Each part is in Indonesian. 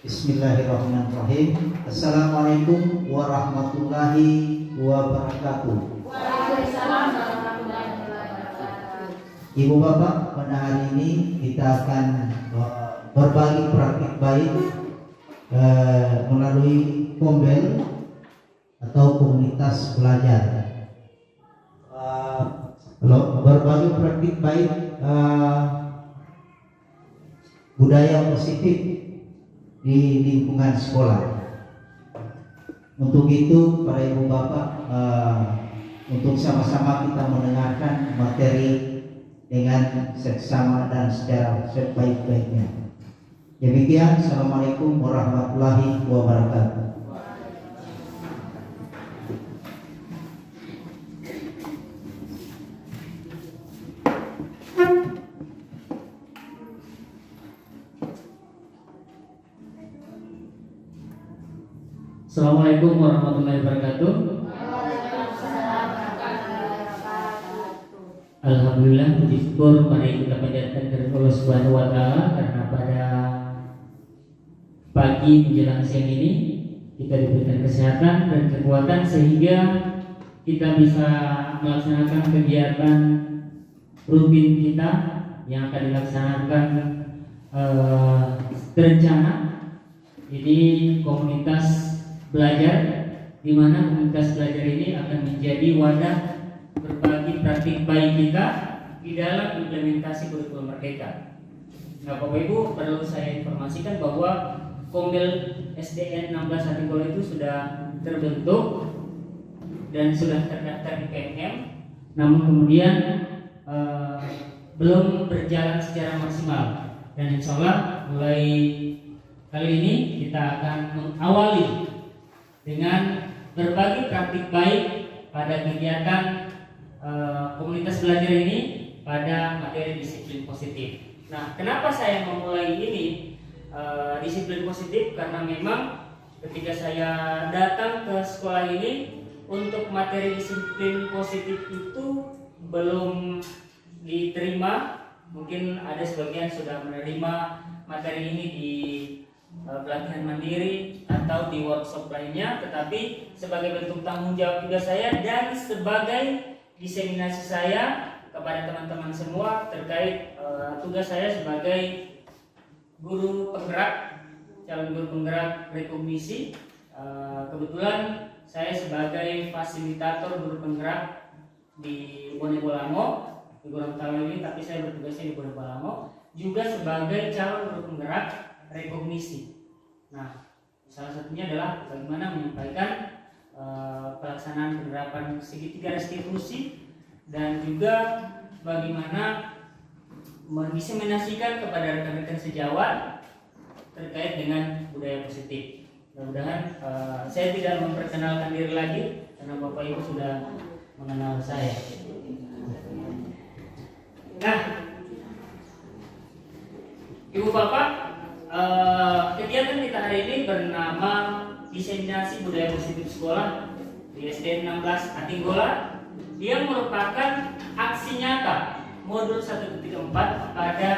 Bismillahirrahmanirrahim. Assalamualaikum warahmatullahi wabarakatuh. Waalaikumsalam warahmatullahi wabarakatuh. Ibu bapak, pada hari ini kita akan berbagi praktik baik melalui Kombel atau komunitas belajar. Berbagi praktik baik budaya positif di lingkungan sekolah. Untuk itu, para ibu bapak, untuk sama-sama kita mendengarkan materi dengan seksama dan secara sebaik-baiknya. Demikian, assalamualaikum warahmatullahi wabarakatuh. Assalamualaikum warahmatullahi wabarakatuh. Waalaikumsalam warahmatullahi wabarakatuh. Alhamdulillah, puji syukur mari kita panjatkan kepada Allah Subhanahu wa taala karena pada pagi menjelang siang ini kita diberikan kesehatan dan kekuatan sehingga kita bisa melaksanakan kegiatan rutin kita yang akan dilaksanakan terencana. Ini komunitas belajar, di mana komunitas belajar ini akan menjadi wadah berbagi praktik baik kita di dalam implementasi kurikulum Merdeka. Nah, Bapak Ibu, perlu saya informasikan bahwa Kombel SDN 16 Hatinggolo itu sudah terbentuk dan sudah terdaftar di PNM, namun kemudian belum berjalan secara maksimal. Dan insya Allah mulai kali ini kita akan mengawali dengan berbagi praktik baik pada kegiatan komunitas belajar ini pada materi disiplin positif. Nah, kenapa saya memulai ini disiplin positif? Karena memang ketika saya datang ke sekolah ini untuk materi disiplin positif itu belum diterima. Mungkin ada sebagian sudah menerima materi ini di pelatihan mandiri atau di workshop lainnya, tetapi sebagai bentuk tanggung jawab juga saya dan sebagai diseminasi saya kepada teman-teman semua terkait tugas saya sebagai guru penggerak, calon guru penggerak rekognisi. Kebetulan saya sebagai fasilitator guru penggerak di Bonebolamo, di Gorontalo ini, tapi saya bertugasnya di Bonebolamo, juga sebagai calon guru penggerak rekognisi. Nah, salah satunya adalah bagaimana menyampaikan pelaksanaan penerapan segitiga restitusi dan juga bagaimana mendiseminasikan kepada rekan-rekan sejawat terkait dengan budaya positif. Mudah-mudahan saya tidak memperkenalkan diri lagi karena Bapak Ibu sudah mengenal saya. Nah, Ibu Bapak, kegiatan kita hari ini bernama diseminasi budaya positif sekolah di SDN 16 Hatinggolo yang merupakan aksi nyata modul 1.4 pada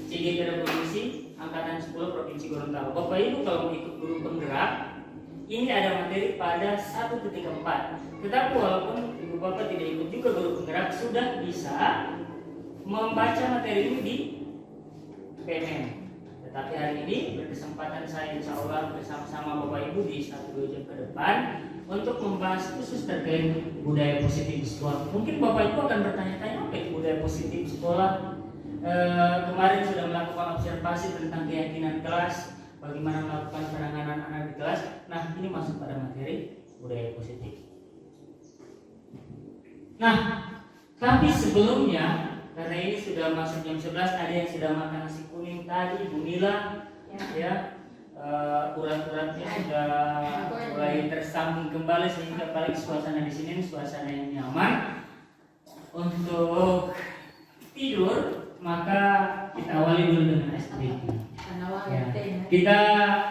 CGP Revolusi Angkatan 10 Provinsi Gorontalo. Bapak Ibu kalau mau ikut guru penggerak, ini ada materi pada 1.4. Tetapi walaupun Ibu Bapak tidak ikut juga guru penggerak, sudah bisa membaca materi ini di PNM. Tetapi hari ini berkesempatan saya insya Allah bersama-sama Bapak Ibu di 1-2 jam ke depan untuk membahas khusus terkait budaya positif di sekolah. Mungkin Bapak Ibu akan bertanya-tanya apa itu budaya positif di sekolah. Kemarin sudah melakukan observasi tentang keyakinan kelas, bagaimana melakukan penanganan anak di kelas. Nah, ini masuk pada materi budaya positif. Nah, tapi sebelumnya, karena ini sudah masuk jam 11, ada yang sudah makan nasi kuning tadi, Bu Nila, ya, urat-uratnya sudah mulai tersambung kembali sehingga paling suasana di sini suasana yang nyaman untuk tidur. Maka kita awali dulu dengan STP. Ya. Kita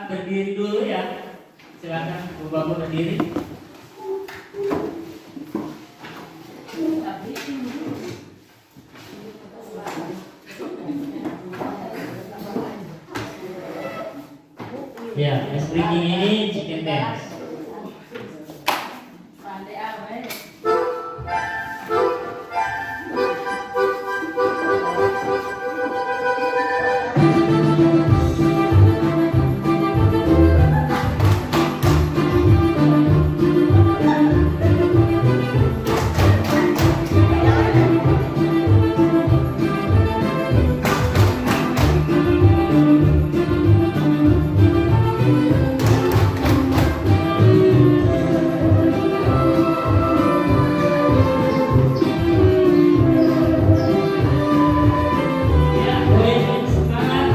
berdiri dulu ya. Silakan Bapak berdiri. Ya, ice breaking ini chicken dance. Pandai amat. Ya, boleh semangat.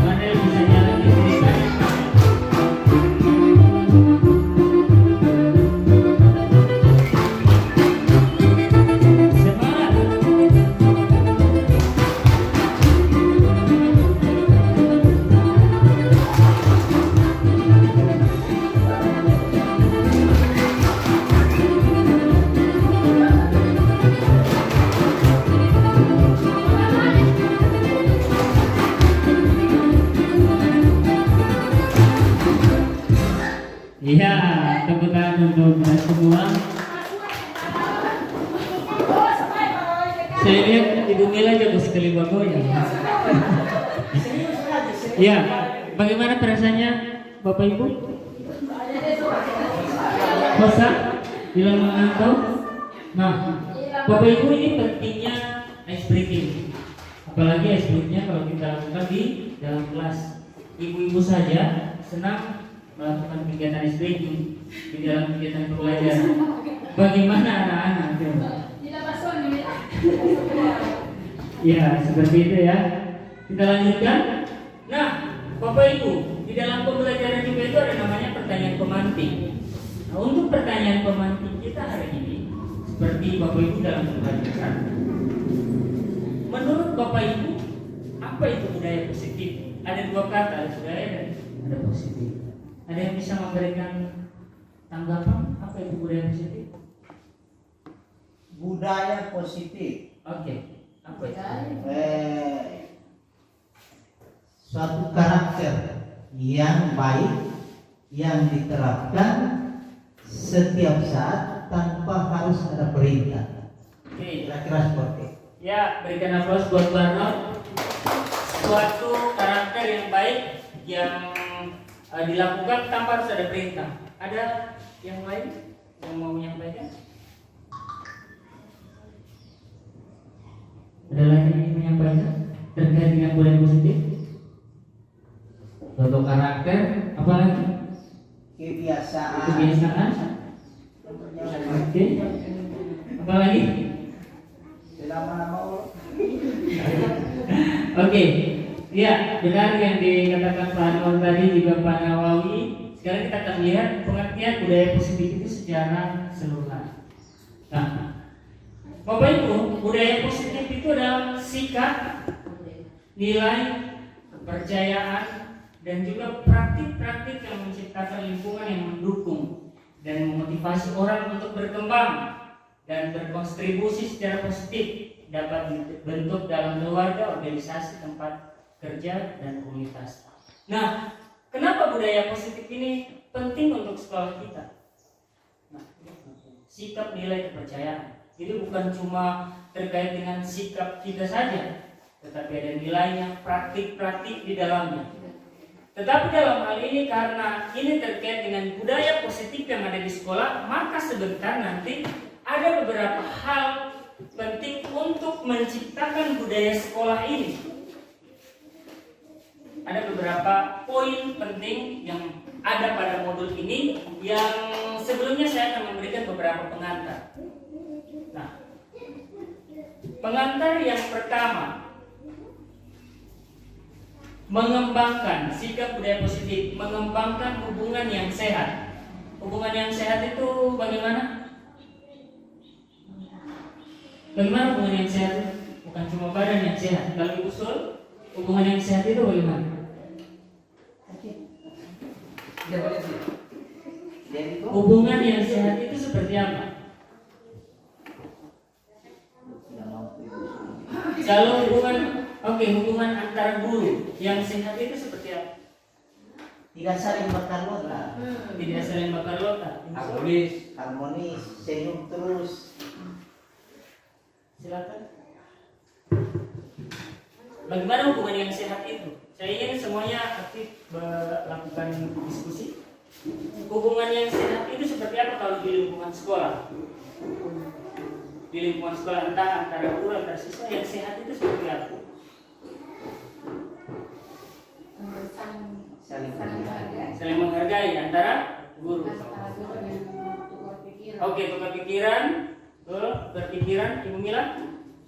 Mana bisa jalan di sini kan? Semangat. Iya, tepuk tangan untuk kita semua. Saya lihat Ibu Mila juga sekali bergoyang. Iya, bagaimana perasaannya Bapak Ibu? Bosan? Hilang mengantuk? Nah, Bapak Ibu, ini pentingnya ice breaking. Apalagi ice breakingnya kalau kita lakukan di dalam kelas. Ibu-ibu saja senang melakukan kegiatan ice breaking di dalam kegiatan pembelajaran. Bagaimana anak-anak? Tidak masuk nih. Ya, seperti itu ya. Kita lanjutkan. Nah, Bapak Ibu, di dalam pembelajaran juga itu ada namanya pertanyaan pemantik. Nah, untuk pertanyaan pemantik kita hari ini, seperti Bapak Ibu dalam pembelajaran, menurut Bapak Ibu, apa itu budaya positif? Ada dua kata, ada budaya dan ada positif. Ada yang bisa memberikan tanggapan apa itu budaya positif? Budaya positif. Oke, apa itu? Suatu karakter yang baik yang diterapkan setiap saat tanpa harus ada perintah. Oke. Kira-kira seperti itu. Ya, berikan aplaus buat Barno. Suatu karakter yang baik yang dilakukan tanpa harus ada perintah. Ada yang lain yang mau menyampaikan? Ada lagi yang ingin menyampaikan terkait dengan budaya positif? Suatu karakter, apa lagi? Kebiasaan. Kebiasaan. Oke. Apa lagi? Oke, ya benar yang dikatakan Pak Anwar tadi juga Pak Nawawi. Sekarang kita akan lihat pengertian budaya positif itu secara keseluruhan. Nah, Bapak Ibu, budaya positif itu adalah sikap, nilai, kepercayaan, dan juga praktik-praktik yang menciptakan lingkungan yang mendukung dan memotivasi orang untuk berkembang dan berkontribusi secara positif dapat dibentuk dalam keluarga, organisasi, tempat kerja, dan komunitas. Nah, kenapa budaya positif ini penting untuk sekolah kita? Nah, sikap nilai kepercayaan. Jadi bukan cuma terkait dengan sikap kita saja, tetapi ada nilainya, praktik-praktik di dalamnya. Tetapi dalam hal ini karena ini terkait dengan budaya positif yang ada di sekolah, maka sebentar nanti ada beberapa hal penting untuk menciptakan budaya sekolah ini. Ada beberapa poin penting yang ada pada modul ini yang sebelumnya saya akan memberikan beberapa pengantar. Nah, pengantar yang pertama, mengembangkan sikap budaya positif, mengembangkan hubungan yang sehat. Hubungan yang sehat itu bagaimana? Bagaimana hubungan yang sehat? Bukan cuma badan yang sehat. Kalau Ibu Sul, hubungan yang sehat itu bagaimana? Hubungan yang sehat itu seperti apa? Kalau hubungan antara guru yang sehat itu seperti apa? Tidak saling bakar lota. Tidak saling bakar lota. Harmonis, senyum terus. Silakan. Bagaimana hubungan yang sehat itu? Saya ingin semuanya aktif melakukan diskusi. Hubungan yang sehat itu seperti apa kalau di lingkungan sekolah? Di lingkungan sekolah antara guru antara siswa yang sehat itu seperti apa? Saling menghargai antara guru. Oke, tukar pikiran. Berpikiran, Ibu Mila,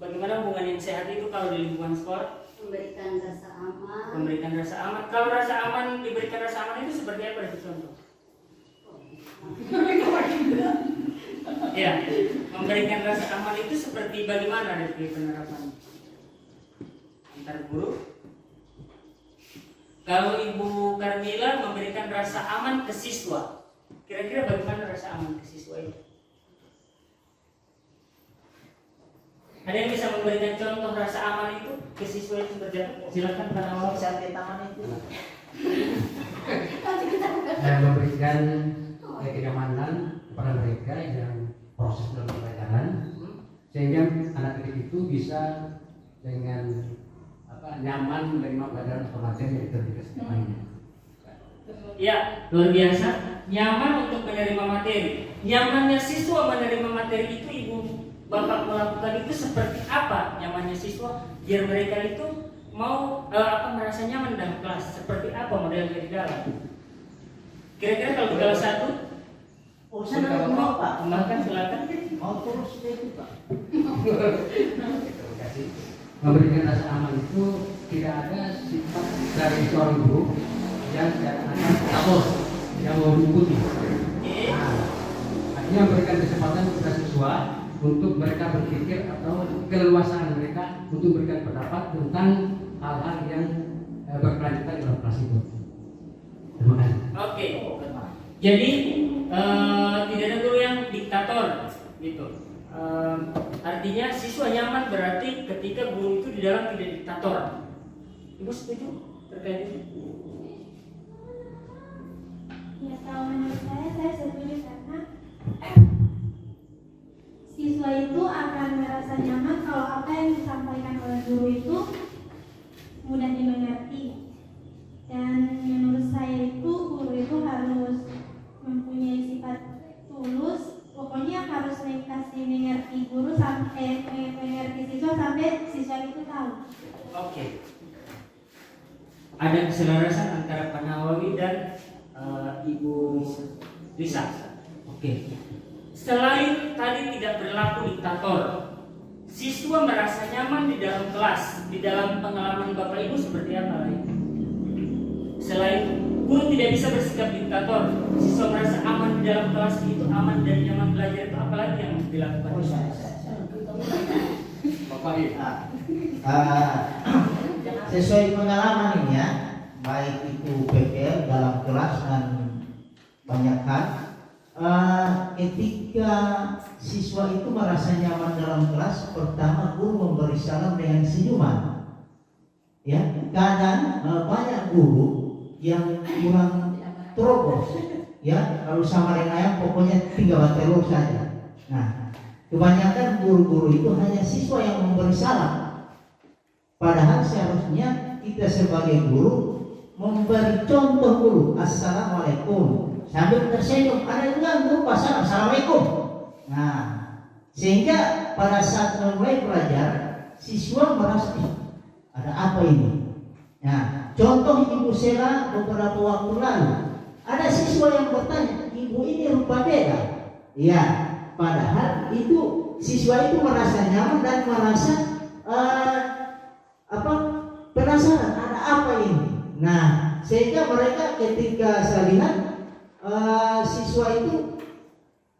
bagaimana hubungan yang sehat itu kalau di lingkungan sekolah? Memberikan rasa aman. Memberikan rasa aman. Kalau rasa aman, diberikan rasa aman itu seperti apa? Contoh. Ya, memberikan rasa aman itu seperti bagaimana dari penerapan antar guru? Kalau Ibu Karmila memberikan rasa aman ke siswa, kira-kira bagaimana rasa aman ke siswa itu? Ada yang bisa memberikan contoh rasa aman itu ke siswa itu seperti apa? Silakan Pak Nawal. Sampai taman itu. Memberikan kenyamanan kepada mereka yang proses dalam pembelajaran, sehingga anak didik itu bisa dengan nyaman menerima pelajaran atau materi yang diberikan. Ya, luar biasa. Nyaman untuk menerima materi. Nyamannya siswa menerima materi itu Ibu Bapak melakukan itu seperti apa nyamannya siswa biar mereka itu mau merasa nyaman dalam kelas, seperti apa modelnya di dalam? Kira-kira kalau di kelas 1 urusan apa mau Pak? kembangkan silakan. Mau terus itu Pak. Memberikan rasa aman itu tidak ada sifat dari seorang guru yang tidak akan takut, yang mau diikuti. Artinya memberikan kesempatan kepada siswa untuk mereka berpikir atau keleluasaan mereka untuk memberikan pendapat tentang hal-hal yang berkelanjutan dalam kelas itu. Terima kasih. Oke. Jadi tidak ada guru yang diktator, gitu. Artinya siswa nyaman berarti ketika guru itu di dalam tidak diktator. Ibu setuju terkait itu? Ya, kalau menurut saya setuju karena siswa itu akan merasa nyaman kalau apa yang disampaikan oleh guru itu mudah dimengerti. Dan menurut saya itu guru itu harus mempunyai sifat tulus, pokoknya harus mengerti guru sampai mengerti siswa sampai siswa itu tahu. Oke. Ada keselarasan antara Pak Nawawi dan Ibu Risa. Oke. Selain tadi tidak berlaku diktator, siswa merasa nyaman di dalam kelas, di dalam pengalaman Bapak Ibu seperti apa lagi? Selain guru tidak bisa bersikap diktator, siswa merasa aman di dalam kelas itu, aman dan nyaman belajar itu, apalagi yang dilakukan? Bapak Ibu. Sesuai pengalaman ini ya, baik itu PPL dalam kelas dan banyak hal. Ketika siswa itu merasa nyaman dalam kelas, pertama guru memberi salam dengan senyuman. Ya, kadang banyak guru yang kurang terobos, ya, kalau sama dengan ayam pokoknya tinggal telur saja. Nah, kebanyakan guru-guru itu hanya siswa yang memberi salam. Padahal seharusnya kita sebagai guru memberi contoh dulu. Assalamualaikum, sambil tersenyum. Ada yang bilang guru pasal assalamualaikum. Nah, sehingga pada saat mulai belajar, siswa merasa ada apa ini? Nah, contoh Ibu Sela beberapa waktu lalu, ada siswa yang bertanya, Ibu ini rupa beda. Ya, padahal itu siswa itu merasa nyaman dan merasa penasaran ada apa ini. Nah, sehingga mereka ketika saya lihat siswa itu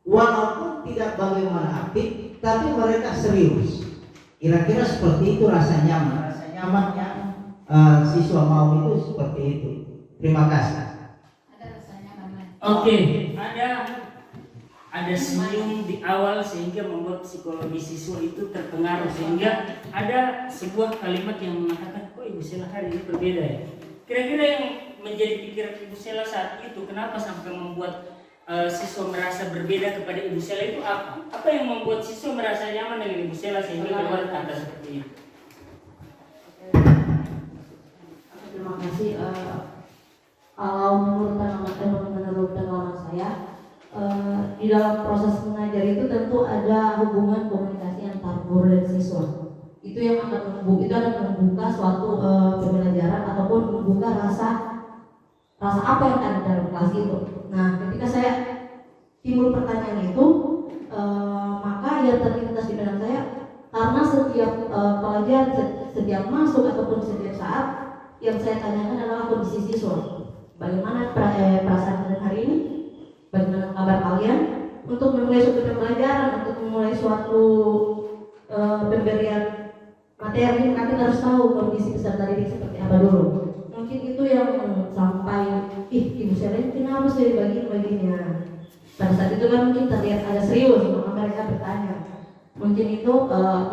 walaupun tidak bagaimana aktif, tapi mereka serius. Kira-kira seperti itu rasa nyaman yang siswa mau itu seperti itu. Terima kasih. Ada rasanya mana? Oke, ada senyum di awal sehingga membuat psikologi siswa itu terpengaruh, sehingga ada sebuah kalimat yang mengatakan, kok Ibu Sela hari ini berbeda ya. Kira-kira yang menjadi pikiran Ibu Sela saat itu, kenapa sampai membuat siswa merasa berbeda kepada Ibu Sela itu apa? Apa yang membuat siswa merasa nyaman dengan Ibu Sela sehingga keluar kata seperti itu? Terima kasih. Kalau menurut pengalaman saya, di dalam proses mengajar itu tentu ada hubungan komunikasi antara guru dan siswa. Itu yang akan membuka suatu pembelajaran ataupun membuka rasa apa yang ada dalam kelas itu. Nah, ketika saya timbul pertanyaan itu, maka yang terlintas di benak saya, karena setiap pelajar setiap masuk ataupun setiap saat yang saya tanyakan adalah kondisi siswa. Bagaimana perasaan kalian hari ini? Bagaimana kabar kalian? Untuk memulai suatu pembelajaran, untuk memulai suatu pemberian materi, kami harus tahu kondisi peserta didik seperti apa dulu. Mungkin itu yang sampai, Ibu Sela kenapa sih baginya? Pada saat itu kan mungkin terlihat agak serius, maka mereka bertanya. Mungkin itu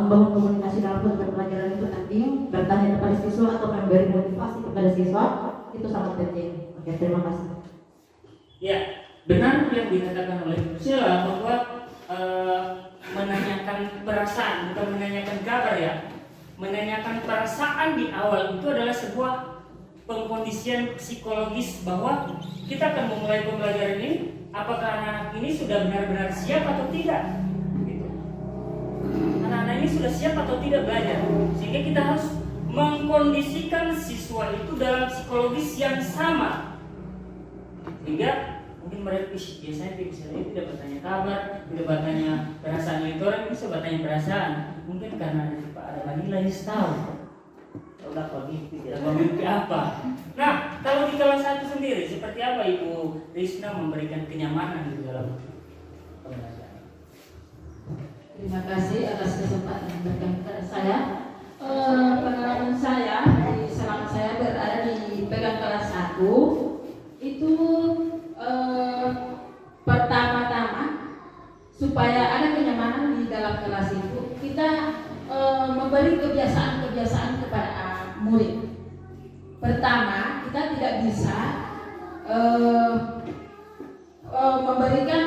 membangun komunikasi dalam proses pembelajaran itu penting. Bertanya kepada siswa atau memberi motivasi kepada siswa itu sangat penting. Oke, terima kasih. Ya, benar yang dikatakan oleh Ibu Sela bahwa menanyakan perasaan bukan menanyakan kabar ya. Menanyakan perasaan di awal itu adalah sebuah pengkondisian psikologis bahwa kita akan memulai pembelajaran ini, apakah anak-anak ini sudah benar-benar siap atau tidak. Anak-anak ini sudah siap atau tidak belajar, sehingga kita harus mengkondisikan siswa itu dalam psikologis yang sama, sehingga mungkin mereka biasanya tidak bertanya kabar, tidak bertanya perasaan itu, orang bisa bertanya perasaan, mungkin karena ada Manila tahu kalau tidak memiliki apa. Nah, kalau di kelas 1 sendiri seperti apa Ibu Risna memberikan kenyamanan di dalam pembelajaran? Terima kasih atas kesempatan yang diberikan kepada saya. Pengalaman saya selama saya berada di pegang kelas 1 itu pertama-tama supaya ada kenyamanan di dalam kelas itu kita memberi kebiasaan-kebiasaan kepada murid. Pertama, kita tidak bisa memberikan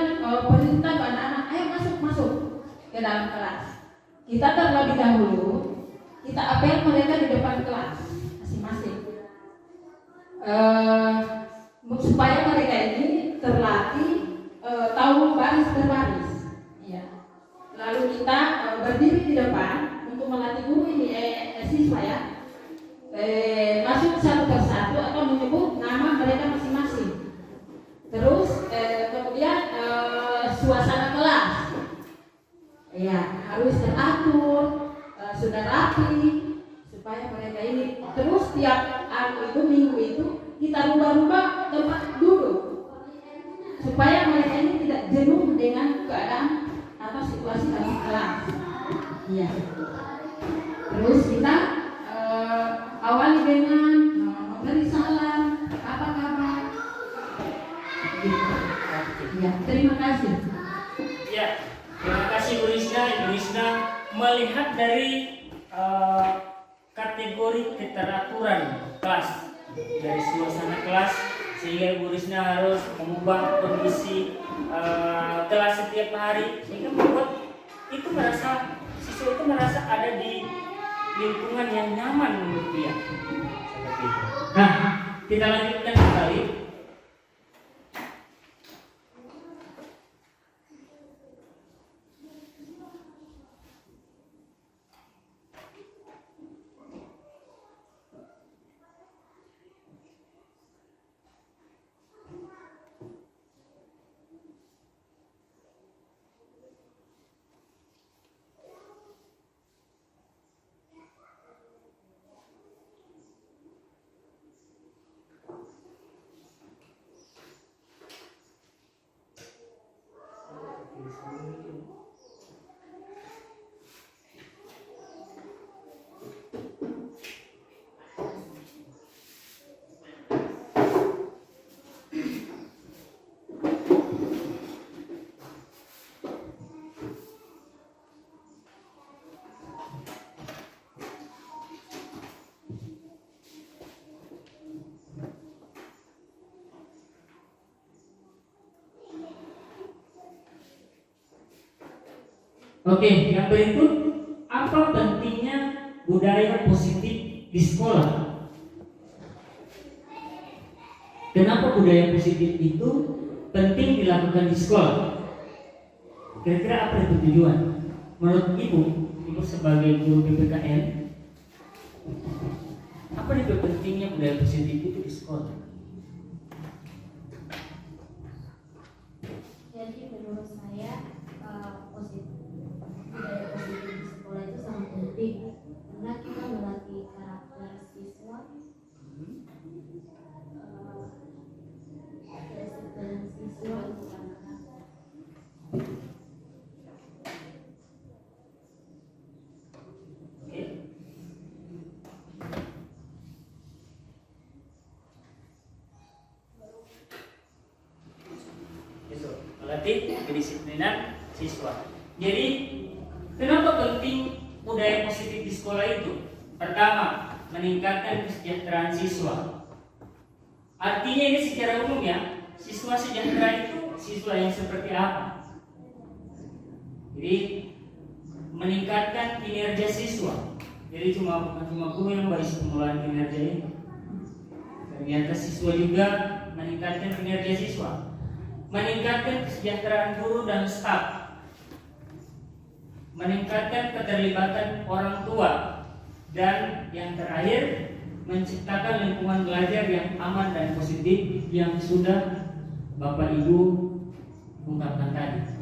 perintah kepada anak-anak, ayo masuk ke dalam kelas. Kita terlebih dahulu kita apel mereka di depan kelas masing-masing, supaya mereka ini terlatih tahu baris berbaris. Ya. Lalu kita berdiri di depan untuk melatih guru ini siswa ya, masuk satu persatu atau menyebut nama mereka masing-masing. Terus kemudian suasana kelas ya harus teratur, sudah rapi, supaya mereka ini terus tiap minggu itu kita rubah-rubah tempat duduk supaya mereka ini tidak jenuh dengan keadaan atau situasi dalam kelas. Ya. Terus kita awali dengan memberi salam, Ya, terima kasih. Ya, terima kasih Bu Risna. Ibu Risna melihat dari kategori keteraturan kelas, dari suasana kelas, sehingga Ibu Risna harus mengubah kondisi kelas setiap hari, sehingga membuat itu siswa itu merasa ada di lingkungan yang nyaman menurut dia. Seperti itu. Nah, kita lanjutkan kembali. Oke, yang berikut, apa pentingnya budaya positif di sekolah? Kenapa budaya positif itu penting dilakukan di sekolah? Kira-kira apa itu tujuan? Menurut Ibu sebagai guru PPKN, apa itu pentingnya budaya positif itu di sekolah? Jadi menurut saya budaya positif di sekolah itu sangat penting karena kita melatih karakter siswa, disiplin siswa untuk anak-anak. Melatih kedisiplinan siswa. Jadi, kenapa penting budaya positif di sekolah itu? Pertama, meningkatkan kesejahteraan siswa. Artinya ini secara umum ya, siswa sejahtera itu siswa yang seperti apa? Jadi, meningkatkan kinerja siswa. Jadi bukan cuma guru yang bahas pengelolaan kinerja ini. Ternyata siswa juga meningkatkan kinerja siswa. Meningkatkan kesejahteraan guru dan staf, meningkatkan keterlibatan orang tua, dan yang terakhir menciptakan lingkungan belajar yang aman dan positif yang sudah Bapak Ibu ungkapkan tadi.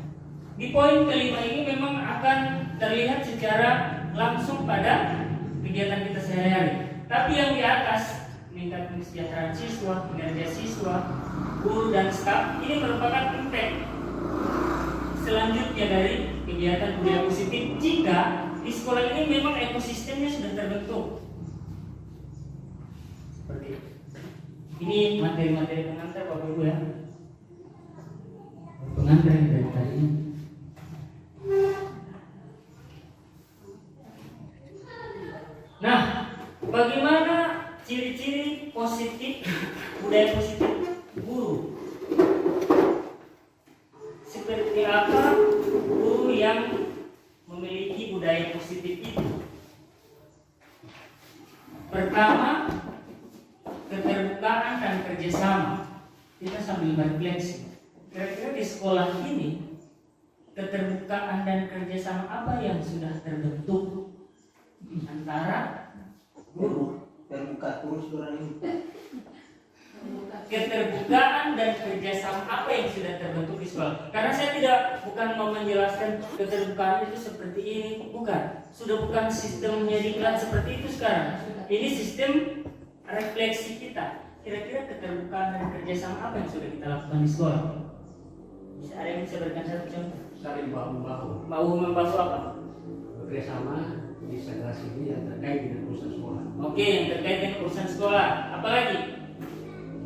Di poin kelima ini memang akan terlihat secara langsung pada kegiatan kita sehari-hari. Tapi yang di atas, meningkatkan kesejahteraan siswa, kinerja siswa, guru dan staf, ini merupakan impact selanjutnya dari kegiatan budaya positif jika di sekolah ini memang ekosistemnya sudah terbentuk. Seperti itu. Ini materi-materi pengantar Bapak Ibu ya. Pengantar yang dari tadi ini. Nah, bagaimana ciri-ciri positif budaya positif guru? Seperti apa guru yang memiliki budaya positif itu? Pertama, keterbukaan dan kerjasama. Kita sambil berefleksi. Kira-kira di sekolah ini keterbukaan dan kerjasama apa yang sudah terbentuk antara guru? Terbuka terus orang ini. Keterbukaan dan kerjasama apa yang sudah terbentuk di sekolah? Karena saya bukan mau menjelaskan keterbukaan itu seperti ini, bukan. Sudah bukan sistemnya diklat seperti itu sekarang. Ini sistem refleksi kita. Kira-kira keterbukaan dan kerjasama apa yang sudah kita lakukan di sekolah? Bisa ada yang bisa berikan satu contoh? Saling bahu-bahu, Membahu apa? bekerjasama di segala sini yang terkait dengan urusan sekolah. Oke, yang terkait dengan urusan sekolah. Apalagi?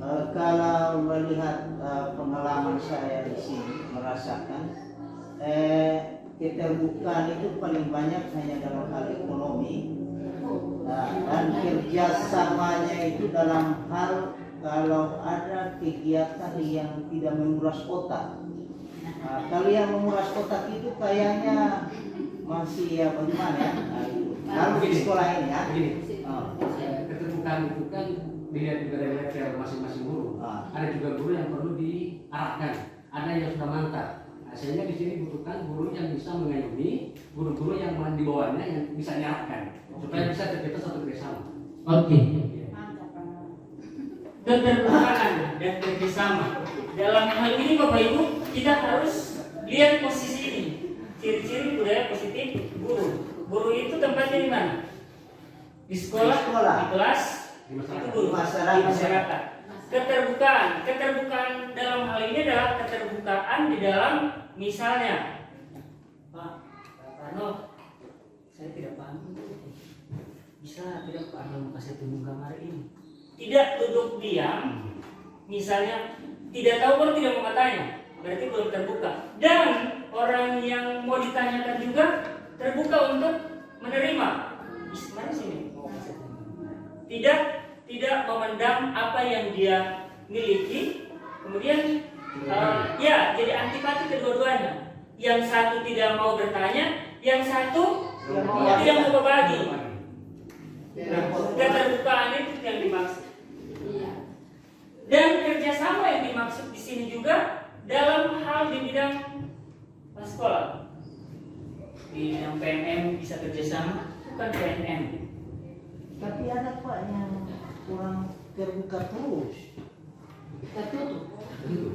kalau melihat pengalaman saya di sini merasakan keterbukaan itu paling banyak hanya dalam hal ekonomi. Dan kerjasamanya itu dalam hal kalau ada kegiatan yang tidak menguras otak. Kalau yang menguras otak itu kayaknya masih ya bagaimana ya? Kalau di sekolah ini ya. Begini, keterbukaan itu kan dilihat juga dari level masing-masing guru. Ada juga guru yang perlu diarahkan, ada yang sudah mantap. Sehingga di sini butuhkan guru yang bisa mengayomi, guru-guru yang di bawahnya yang bisa diarahkan supaya bisa tercipta satu kerjasama. Oke. Keterbukaan dan kerjasama. Dalam hal ini Bapak Ibu, kita harus lihat posisi ini. Ciri-ciri budaya positif guru. Guru itu tempatnya di mana? Di sekolah, di kelas, itu guru, di masyarakat. Keterbukaan dalam hal ini adalah keterbukaan di dalam misalnya, Pak Arno, saya tidak paham. Bisa tidak Pak Arno kasih tunjuk gambar ini? Tidak duduk diam, misalnya tidak tahu kalau tidak mau katanya, berarti belum terbuka. Dan orang yang mau ditanyakan juga terbuka untuk menerima. Mari sini. Tidak memendam apa yang dia miliki, kemudian ya jadi antipati kedua-duanya. Yang satu tidak mau bertanya, yang satu tidak mau berbagi. Keterbukaan itu yang dimaksud. Dan kerjasama yang dimaksud di sini juga dalam hal di bidang sekolah. Di bidang PNM bisa kerjasama, bukan PNM. Tapi ada Pak yang kurang terbuka terus.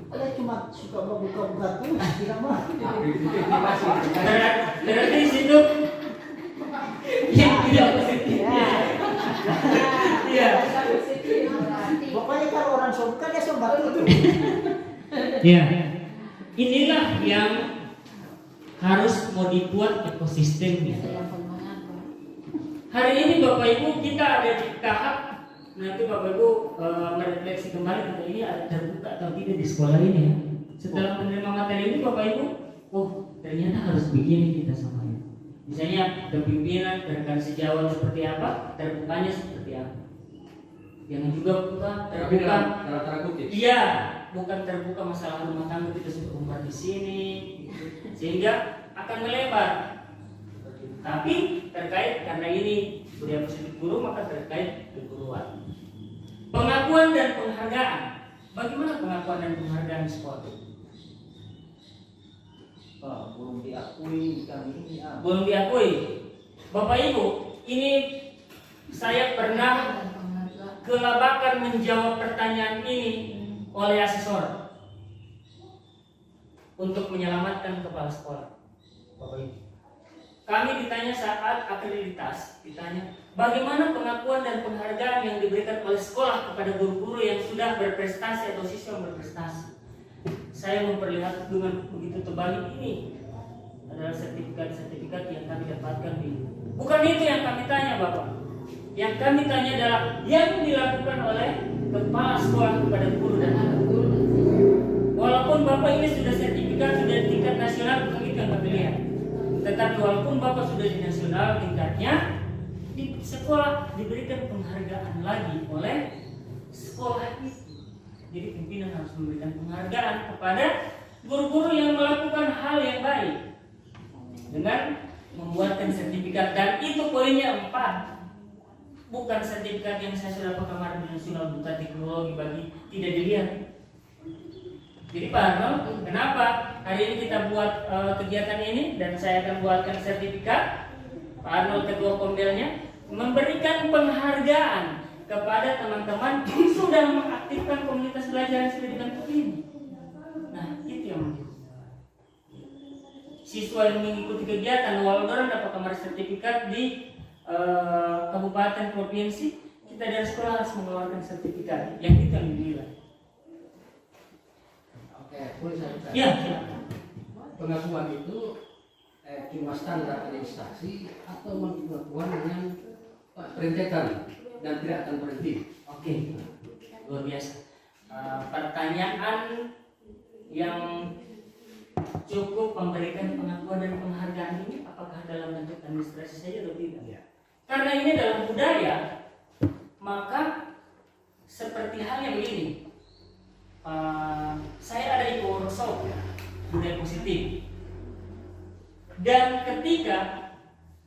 Ada cuma suka buka-buka terus, tidak mau. Berarti di situ yang tidak positif. Iya. Pokoknya kalau orang suka dia suka tutup. Ya. Inilah yang harus mau dibuat ekosistemnya. Hari ini Bapak Ibu kita ada di tahap nanti Bapak Ibu merefleksi kembali kita ini ada terbuka atau tidak di sekolah ini ya. Setelah menerima materi ini Bapak Ibu, oh ternyata harus begini kita semuanya. Misalnya kepimpinan, rekan sejawat seperti apa, terbukanya seperti apa. Jangan juga buka terbuka. Iya, bukan terbuka masalah rumah tangga kita sudah umpar di sini, sehingga akan melebar. Tapi terkait karena ini budaya positif guru maka terkait keguruan. Pengakuan dan penghargaan. Bagaimana pengakuan dan penghargaan di sekolah? Belum diakui kami ini. Belum diakui. Bapak Ibu, ini saya pernah kelabakan menjawab pertanyaan ini oleh asesor untuk menyelamatkan kepala sekolah. Bapak Ibu, kami ditanya saat akreditas, ditanya bagaimana pengakuan dan penghargaan yang diberikan oleh sekolah kepada guru-guru yang sudah berprestasi atau siswa yang berprestasi. Saya memperlihatkan dengan begitu tebal ini adalah sertifikat-sertifikat yang kami dapatkan di. Bukan itu yang kami tanya Bapak. Yang kami tanya adalah yang dilakukan oleh kepala sekolah kepada guru dan anak. Walaupun Bapak ini sudah sertifikat, sudah di tingkat nasional, bukan itu yang kami lihat. Tetapi walaupun Bapak sudah di nasional tingkatnya, di sekolah diberikan penghargaan lagi oleh sekolah itu. Jadi pimpinan harus memberikan penghargaan kepada guru-guru yang melakukan hal yang baik dengan membuatkan sertifikat, dan itu poinnya 4. Bukan sertifikat yang saya sudah pakai kemarin di nasional, bukan teknologi bagi tidak dilihat. Jadi Pak Arnold, kenapa hari ini kita buat kegiatan ini dan saya akan buatkan sertifikat? Pak Arnold ketua Komdelnya memberikan penghargaan kepada teman-teman yang sudah mengaktifkan komunitas belajar yang sudah dibentuk ini. Nah, itu yang menjadi. Siswa yang mengikuti kegiatan walau orang dapat kamar sertifikat di kabupaten provinsi, kita dari sekolah harus mengeluarkan sertifikat. Yang itu yang dinilai. Oke, boleh saya bicara? Ya. Pengakuan itu cuma standar administrasi atau pengakuan dengan rentetan dan tidak akan berhenti. Oke, luar biasa. pertanyaan yang cukup memberikan pengakuan dan penghargaan ini apakah dalam bentuk administrasi saja atau tidak? Ya. Karena ini dalam budaya, maka seperti halnya begini. Saya ada di workshop budaya positif, dan ketika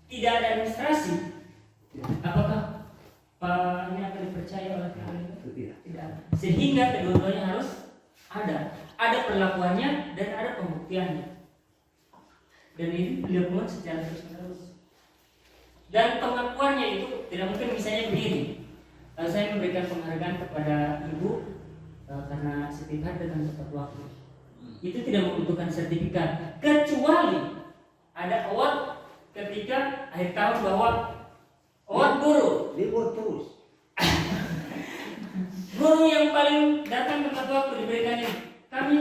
tidak ada administrasi, apakah ini akan dipercaya oleh kalian? Tidak. Sehingga kedua-duanya harus ada perlakuannya dan ada pembuktiannya, dan ini dilakukan secara terus-menerus. Dan pengakuannya itu tidak mungkin misalnya begini, saya memberikan penghargaan kepada ibu karena sertifikat dengan tepat waktu. Itu tidak membutuhkan sertifikat, kecuali ada award ketika akhir tahun bahwa award guru. Libur terus. Guru yang paling datang tepat waktu diberikan ini. Kami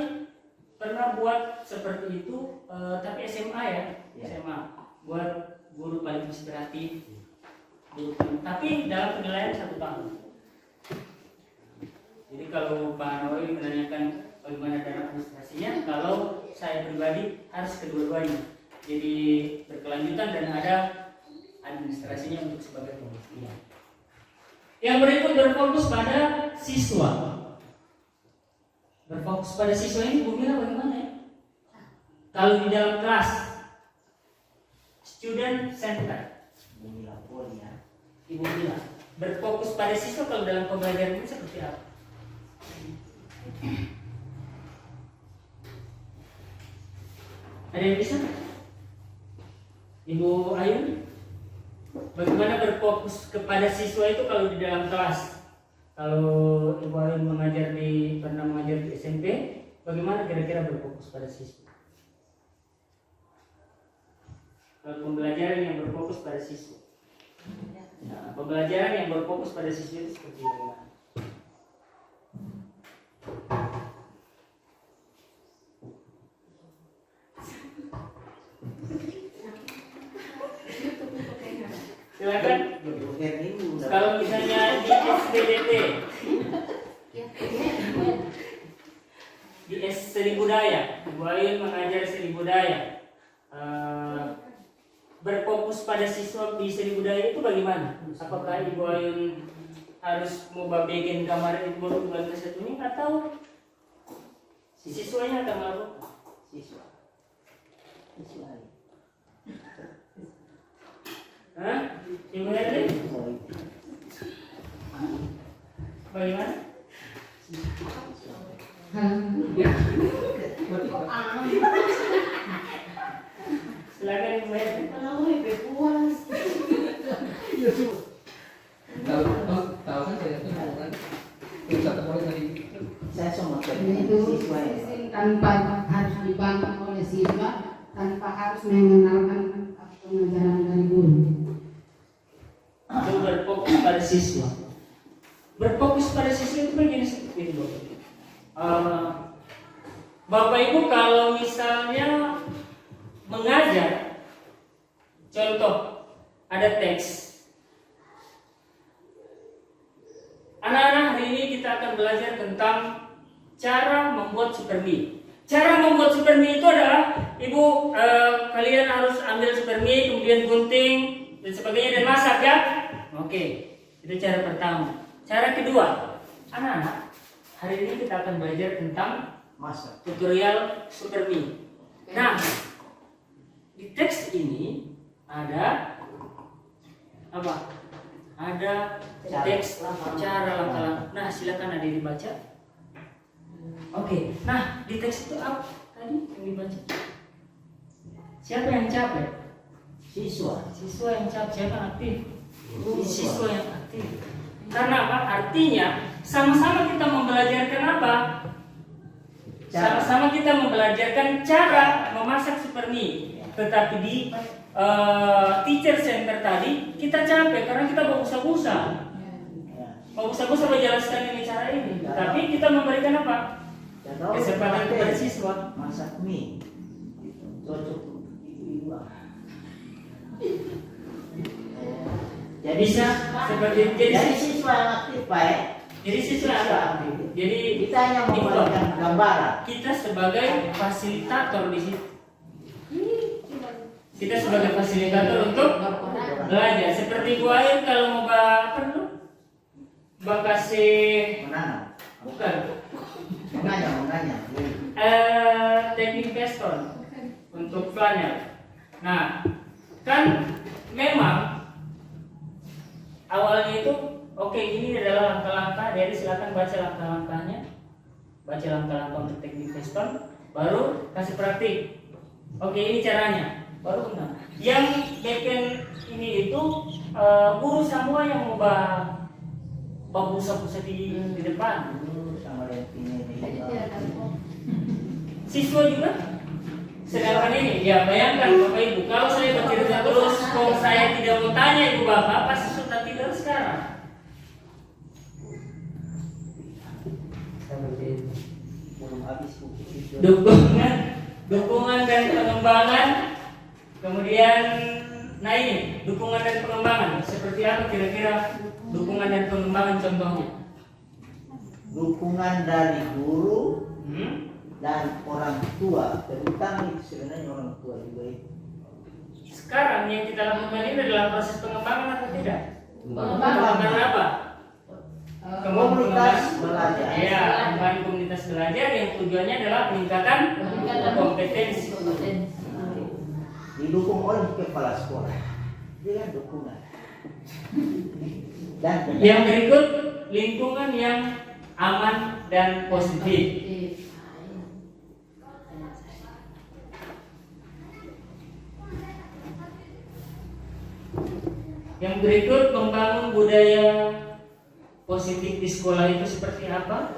pernah buat seperti itu, tapi SMA ya. SMA buat guru paling inspiratif, tapi dalam penilaian 1 tahun. Jadi kalau Pak Nawawi menanyakan bagaimana dalam administrasinya, kalau saya pribadi harus kedua-duanya. Jadi berkelanjutan dan ada administrasinya untuk sebagai pembuktian. Yang berikut berfokus pada siswa. Berfokus pada siswa ini Bu Mila bagaimana ya? Kalau di dalam kelas, student center, Bu Mila Poli ya. Ibu Mila berfokus pada siswa kalau dalam pembelajaran ini seperti apa? Ada yang bisa? Ibu Ayu, bagaimana berfokus kepada siswa itu kalau di dalam kelas? Kalau Ibu Ayu pernah mengajar di SMP, bagaimana kira-kira berfokus pada siswa? Kalau pembelajaran yang berfokus pada siswa, nah, pembelajaran yang berfokus pada siswa itu seperti bagaimana? Silakan. Kalau misalnya di SBDT, di seni budaya, Ibu Ayun mengajar seni budaya, berfokus pada siswa di seni budaya itu bagaimana? Apakah Ibu Ayun harus mau bikin kamar Ibu bulan ke-1 atau siswanya akan melakukan? Siswa. Hah? Ibu Ayun? Bagaimana? Silakan Ibu Ayun. Tahu kan saya itu kan pusat mulai dari Saya sama Itu siswa ya. tanpa harus dibantu oleh siswa, tanpa harus mengenalkan pengajaran dari guru. Itu berfokus pada siswa. Berfokus pada siswa itu begini seperti ini Bapak. Bapak Ibu kalau misalnya mengajar, contoh ada teks. Anak-anak, hari ini kita akan belajar tentang cara membuat supermie. Cara membuat supermie itu adalah Ibu kalian harus ambil supermie, kemudian gunting dan sebagainya dan masak ya. Oke, itu cara pertama. Cara kedua, anak-anak, hari ini kita akan belajar tentang Masak. tutorial supermie. Nah, di teks ini ada apa? Ada teks cara langkah-langkah. Nah, silakan ada yang dibaca. Oke. Nah, di teks itu apa tadi yang dibaca? Siapa yang capek? Siswa. Siswa yang capek. Siapa yang aktif? Siswa yang aktif. Karena apa? Artinya sama-sama kita membelajarkan apa? Sama-sama kita membelajarkan cara memasak supermie. Tetapi di teacher center tadi kita capek karena kita berbusa-busa. Berbusa-busa menjelaskan ini cara ini. Tapi kita memberikan apa? Kesempatan kepada siswa. Masak mie. Cocok untuk ibu-ibu. Jadi bisa seperti Jadi siswa yang aktif baik. Jadi siswa Siswa apa? aktif. Jadi Kita hanya memberikan gambaran. kita sebagai fasilitator di situ. Kita sebagai fasilitator untuk belajar. Seperti Bu Ain kalau mau kasih Menanam. bukan Menanya. teknik piston untuk flanel. Nah, kan memang awalnya itu oke, ini adalah langkah-langkah. Jadi silakan baca langkah-langkahnya, baca langkah-langkah untuk teknik piston, baru kasih praktik. Oke, ini caranya, baru benar. Yang backend ini itu guru semua yang mau pusat di depan. Sama dengan ini. Siswa juga. Sedangkan ini, ya bayangkan Bapak Ibu, kalau saya bercerita terus, kalau saya tidak mau tanya Ibu Bapak, pasti sudah tidur sekarang. Belum habis buku itu. Dukungan dan pengembangan, kemudian, nah ini dukungan dan pengembangan. Seperti apa kira-kira dukungan dan pengembangan contohnya? Dukungan dari guru dan orang tua, terutama itu sebenarnya orang tua juga itu. Sekarang yang kita lakukan ini adalah proses pengembangan atau tidak? Pengembangan apa? Komunitas belajar. Ya, pengembangan komunitas belajar yang tujuannya adalah peningkatan kompetensi. Didukung oleh kepala sekolah dengan dukungan. Dan Yang berikut, lingkungan yang aman dan positif. Yang berikut, membangun budaya positif di sekolah itu seperti apa?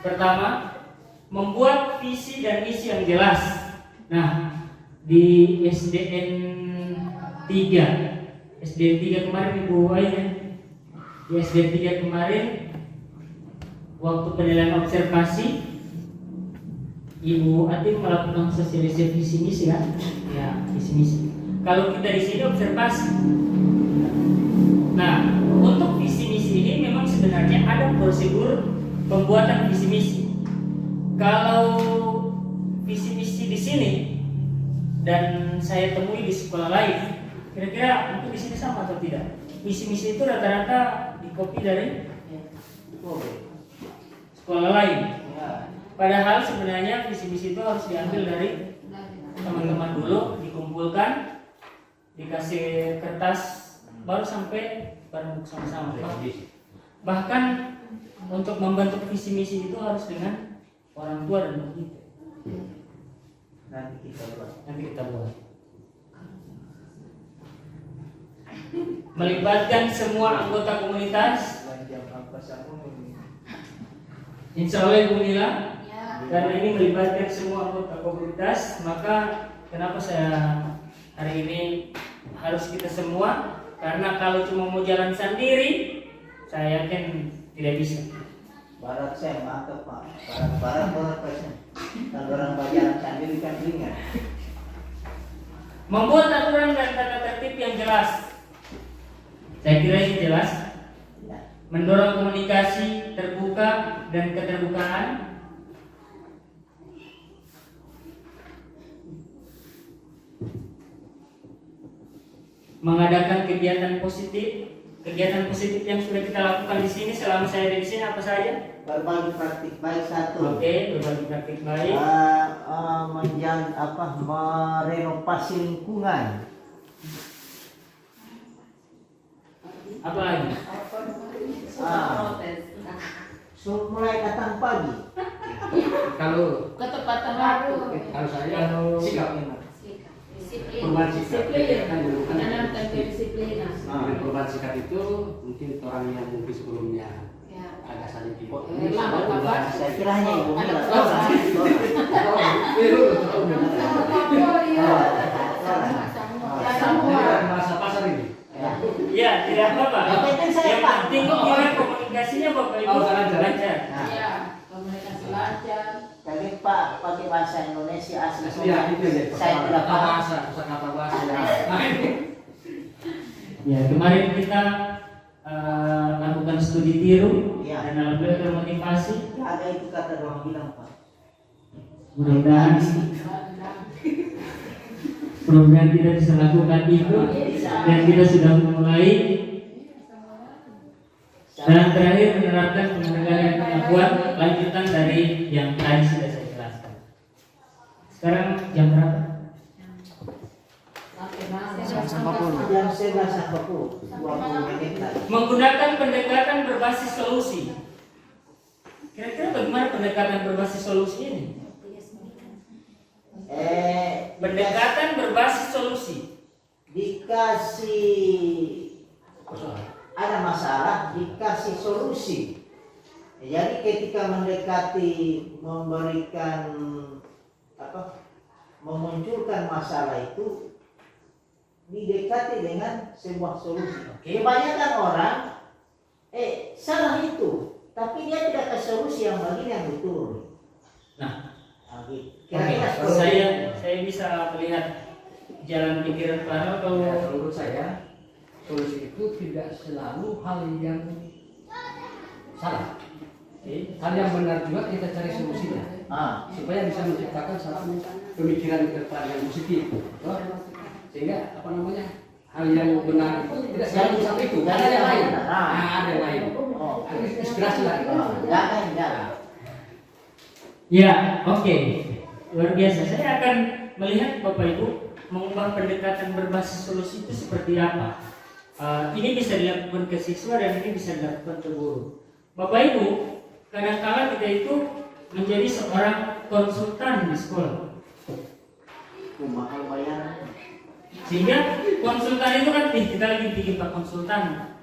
Pertama, membuat visi dan misi yang jelas. Nah, di SDN 3 kemarin Ibu Ain, di SDN 3 kemarin waktu penilaian observasi Ibu Atin melakukan sosialisasi visi misi kan? Ya, visi misi. Kalau kita di sini observasi. Nah, untuk visi misi ini memang sebenarnya ada prosedur pembuatan visi misi. Kalau visi misi di sini dan saya temui di sekolah lain, kira-kira untuk di sini sama atau tidak? Visi misi itu rata-rata dikopi dari sekolah lain. Padahal sebenarnya visi misi itu harus diambil dari teman-teman dulu, dikumpulkan, dikasih kertas, baru sampai bareng sama-sama. Bahkan untuk membentuk visi misi itu harus dengan orang tua dan guru kita. Nanti kita buat. Melibatkan semua anggota komunitas. Insya Allah Ibu Nila, karena ini melibatkan semua anggota komunitas, maka kenapa saya hari ini harus kita semua? Karena kalau cuma mau jalan sendiri, saya yakin tidak bisa. Barat saya mantap Pak. Barat pasnya. Kalau orang bajalan sendiri kan ringan. Membuat aturan dan tata tertib yang jelas. Saya kira ini jelas. Mendorong komunikasi terbuka dan keterbukaan. Mengadakan kegiatan positif yang sudah kita lakukan di sini selama saya di sini apa saja? Berbagi praktik baik satu. Oke, berbagi praktik baik. Merenovasi lingkungan. Apa lagi? Mulai datang pagi. Kalau Ketepatan waktu. saya sikap perubahan sikap kan dulu kan Menanamkan kedisiplinan. perubahan sikap itu mungkin orang yang mungkin sebelumnya agak saling Saya kira hanya Ibu Mila. bahasa pasar ini. Ya, tidak apa-apa. Yang penting saya Yang Pak. penting kira komunikasinya Bapak Ibu lancar. Ya, komunikasi lancar. Tapi Pak pakai bahasa Indonesia asli. Ya itu ya. Saya tidak paham. Kata bahasa. Ya, kemarin kita lakukan studi tiru Ya. dan dan alhamdulillah termotivasi. Ada itu kata orang bilang Pak. Mudah-mudahan kita bisa lakukan itu dan kita sudah mulai. Dan terakhir menerapkan pengendalian pengakuan lanjutan dari yang tadi sudah saya jelaskan. Sekarang jam berapa? Jam 11.40, 20 menit lagi. Menggunakan pendekatan berbasis solusi. Kira-kira bagaimana pendekatan berbasis solusi ini? Pendekatan berbasis solusi. Dikasih ada masalah, dikasih solusi. Jadi ketika mendekati, memberikan memunculkan masalah itu didekati dengan sebuah solusi. Kebanyakan orang salah itu, tapi dia tidak kasih solusi yang begini yang betul. Nah, kira-kira saya bisa melihat jalan pikiran Farel kalau Menurut saya solusi itu tidak selalu hal yang salah. Hal yang benar juga kita cari solusinya supaya bisa menciptakan satu pemikiran ke depan yang positif. Sehingga hal yang benar itu tidak selalu satu itu, ada yang lain. Ada yang lain. Inspirasi lah. ya, oke. Luar biasa. Saya akan melihat Bapak Ibu mengubah pendekatan berbasis solusi itu seperti apa. Ini bisa dilakukan ke siswa dan ini bisa dilakukan ke guru. Bapak Ibu, kadang-kala kita itu menjadi seorang konsultan di sekolah. mahal bayaran. Sehingga konsultan itu kan kita lagi bikin Pak konsultan.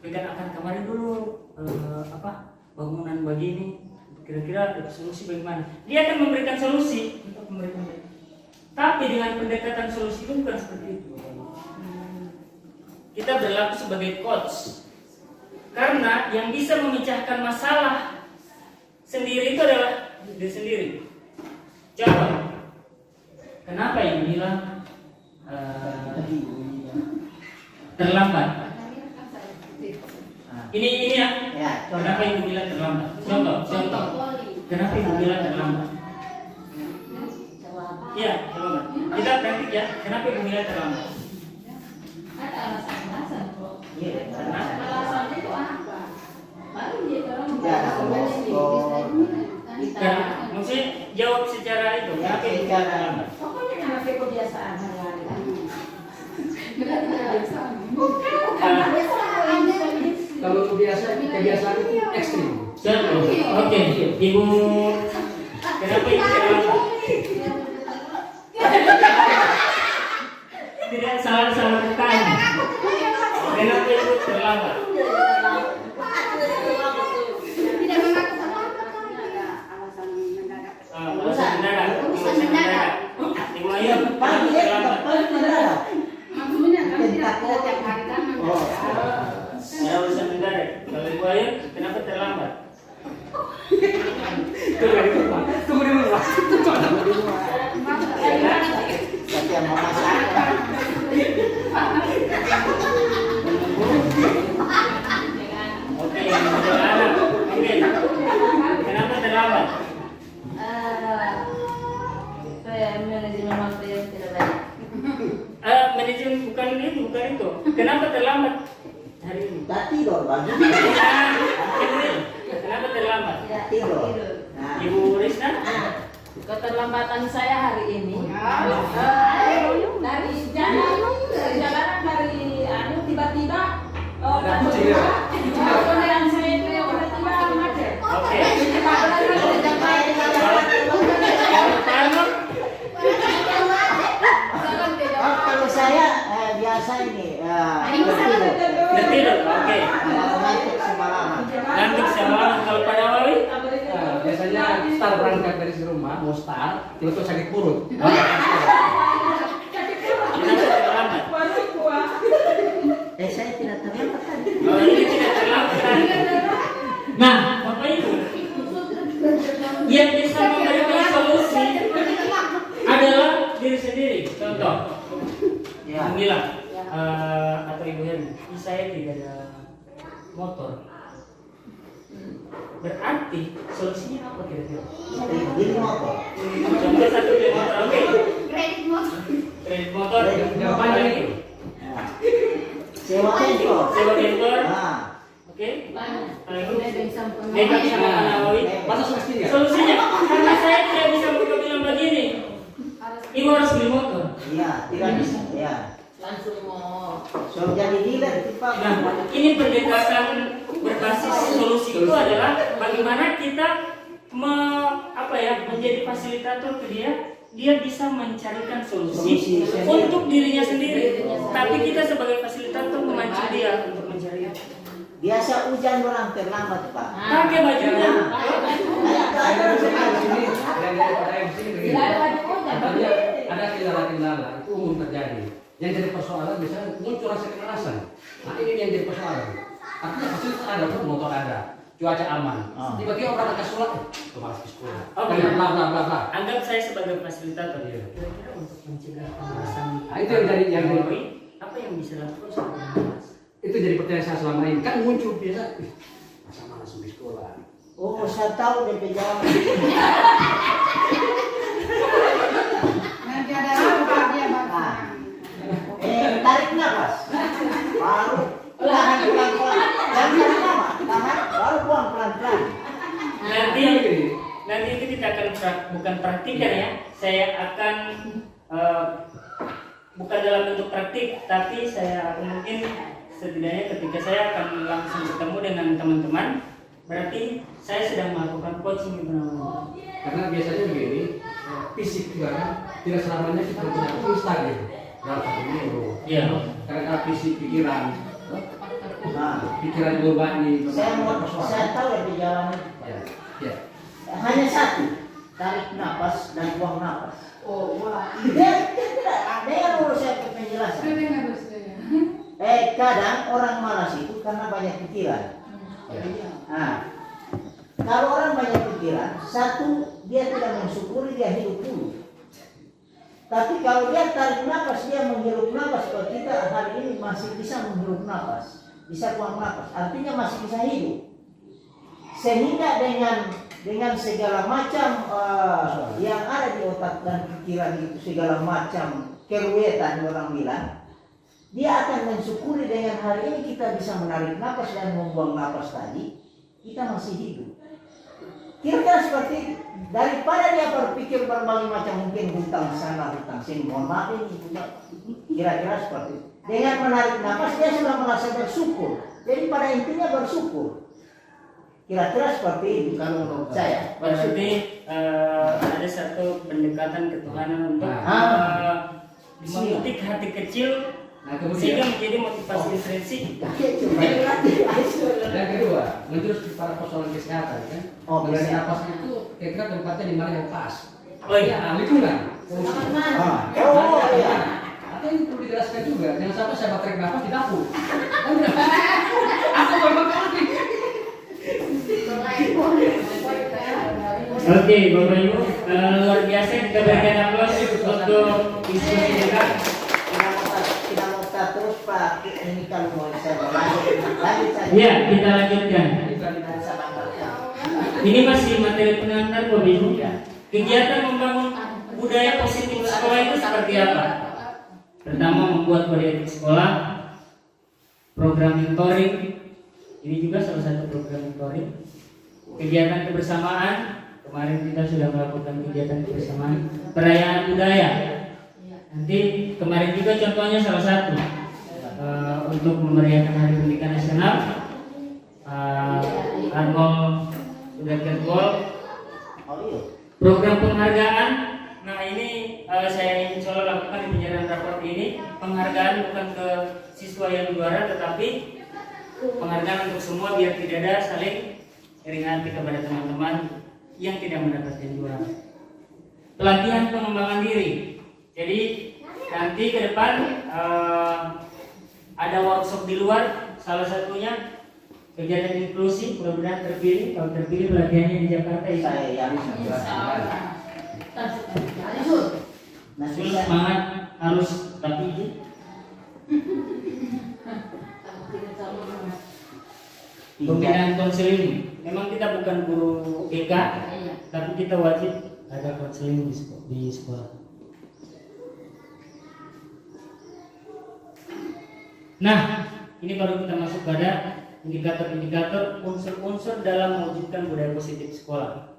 Berikan akan kemarin dulu bangunan begini. Kira-kira ada solusi bagaimana? Dia akan memberikan solusi untuk memberikan. Tapi dengan pendekatan solusi itu bukan seperti itu. Kita berlaku sebagai coach. Karena yang bisa memecahkan masalah sendiri itu adalah diri sendiri. Contoh, kenapa yang bilang terlambat? Ini ya. Kenapa ibu bilang terlambat? Contoh. Kenapa ibu bilang terlambat? Iya, terlambat. Kita praktik ya. Kenapa ibu bilang terlambat? Ada alasan-alasan kok. Karena Alasannya itu apa? Baru dia orang maksudnya jawab secara itu. Kenapa ibu bilang terlambat? pokoknya karena kebiasaan hari-hari. Kalau kebiasaan itu ekstrim. Contoh, oke, ibu kenapa ibu terlambat? Tidak salah bertanya. Kenapa ibu terlambat? Tidak mengaku Alasan mendadak. Ibu Ayu, Pagi terlambat. mendadak. maksudnya kan tidak tiap hari kan Alasan mendadak. Kalau Ibu Ayu, kenapa terlambat? Tunggu di rumah. Tapi yang memasak. Oke, yang sederhana. Oke. Kenapa terlambat? Manajemen waktu yang tidak baik. Manajemen bukan itu. Kenapa terlambat hari ini? Tak tidur bagi. Kenapa terlambat? Tidur. Nah, Ibu Risna? Keterlambatan saya hari ini dari jalanan tiba-tiba kendaraan saya itu tiba-tiba macet. Oke. kalau saya biasa ini Tidur. Oke. ngantuk semalaman. Ngantuk semalaman. Kalau pada Wawi? Biasanya start berangkat dari rumah, mau start, tiba-tiba sakit perut. Kenapa terlambat? Saya tidak terlambat tadi. Oh, ini tidak terlambat. Nah, Bapak Ibu, yang bisa memberikan solusi adalah diri sendiri. Contoh, Ibu bilang atau Ibu Heri, saya tidak ada motor. Berarti solusinya apa kira-kira? Beli motor. Contoh satu beli motor, oke. Kredit motor. Kredit motor, Jawabannya itu. Sewa handphone. sewa handphone, Nah, oke. Kalau itu Dari samping. Dekat sama Nawawi. Masa semestinya? Solusinya, karena saya tidak bisa mereka bilang begini. Ibu harus beli motor. iya, tidak bisa. Ya. Langsung mau. So jadi dealer itu Pak. Nah, ini pendekatan berbasis solusi itu adalah bagaimana kita menjadi fasilitator ke dia bisa mencarikan solusi Solusi sendiri. untuk dirinya sendiri. Tapi kita sebagai fasilitator memancing dia untuk mencari. Biasa hujan orang terlambat Pak. Pakai bajunya. Ada Di sini, dan daripada yang di sini begini. Ada kendala-kendala itu umum terjadi. Yang jadi persoalan misalnya muncul rasa kekerasan. Nah ini yang jadi persoalan. Artinya fasilitas ada, motor ada, cuaca aman. Tiba-tiba orang ke sekolah, malas ke sekolah. Oke. Bla bla bla bla. Anggap saya sebagai fasilitator. Kira-kira untuk mencegah kekerasan. Nah, itu yang jadi apa yang bisa dilakukan sebagai Mas? Itu jadi pertanyaan saya selama ini. Kan muncul biasa, masa malas ke sekolah. Oh, saya tahu DP jawaban. Nanti ada apa dia Nah, tarik nafas. Baru tahan pelan-pelan. Jangan tarik nafas. Tahan, baru buang pelan-pelan. Nanti itu kita akan bukan praktikan ya. Saya akan bukan dalam bentuk praktik, tapi saya mungkin setidaknya ketika saya akan langsung ketemu dengan teman-teman, berarti saya sedang melakukan coaching Ibu Nawawi. Karena biasanya begini, fisik juga kan tidak selamanya kita punya instan gitu dalam satu minggu. Iya. Karena fisik pikiran, Nah, pikiran berbani. saya tahu DP jawaban. Ya, ya. Hanya satu, tarik nafas dan buang nafas. Oh, wah. Dia tidak ada yang urus saya penjelasan. Kadang orang malas itu karena banyak pikiran. Nah, kalau orang banyak pikiran, satu dia tidak mensyukuri, dia hidup dulu. Tapi kalau dia tarik nafas, dia menghirup nafas. Kalau kita hari ini masih bisa menghirup nafas, bisa buang nafas, artinya masih bisa hidup. Sehingga dengan segala macam yang ada di otak dan pikiran itu, segala macam keruwetan orang bilang, dia akan mensyukuri dengan hari ini kita bisa menarik nafas dan membuang nafas tadi, kita masih hidup. Kira-kira seperti itu. Daripada dia berpikir berbagai macam, mungkin hutang sana, hutang sini, mohon maaf ini juga. Kira-kira seperti itu. Dengan menarik nafas dia sudah merasa bersyukur. Jadi pada intinya bersyukur. Kira-kira seperti itu kalau menurut saya. Berarti ada satu pendekatan ketuhanan untuk memetik hati kecil Nah sehingga kemudian menjadi motivasi intrinsik. yang kedua, menurut para persoalan kesehatan kan, Oh, mengenai kesehatan. napas itu kira-kira tempatnya di mana yang pas. Oh iya. Nah, lingkungan. Oh iya. Atau ini perlu dijelaskan juga, jangan sampai saya tarik nafas di dapur. Aku memang kali. Oke, Bapak Ibu, luar biasa kita berikan aplaus untuk diskusi kita. Tidak mau start terus Pak. Ini kalau mau saya lanjut saja. Iya, kita lanjutkan. Ini masih materi pengantar Bapak Ibu. Kegiatan membangun budaya positif sekolah itu seperti apa? Pertama, membuat kode etik sekolah, program mentoring. Ini juga salah satu program mentoring. Kegiatan kebersamaan. Kemarin kita sudah melakukan kegiatan kebersamaan. Perayaan budaya. Nanti kemarin juga contohnya salah satu untuk memeriahkan Hari Pendidikan Nasional. Arnold sudah tergol. Program penghargaan. Nah ini saya ingin coba lakukan di penyerahan raport ini. Penghargaan bukan ke siswa yang juara, tetapi penghargaan untuk semua biar tidak ada saling iri hati kepada teman-teman yang tidak mendapatkan juara. Pelatihan pengembangan diri. Jadi nanti ke depan ada workshop di luar, salah satunya kegiatan inklusi, mudah-mudahan terpilih. Kalau terpilih pelatihannya di Jakarta ya. Saya yang Semangat harus tapi izin. Pembinaan konseling memang kita bukan guru BK, Iya. tapi kita wajib ada konseling di sekolah. Nah, ini baru kita masuk pada indikator-indikator unsur-unsur dalam mewujudkan budaya positif sekolah.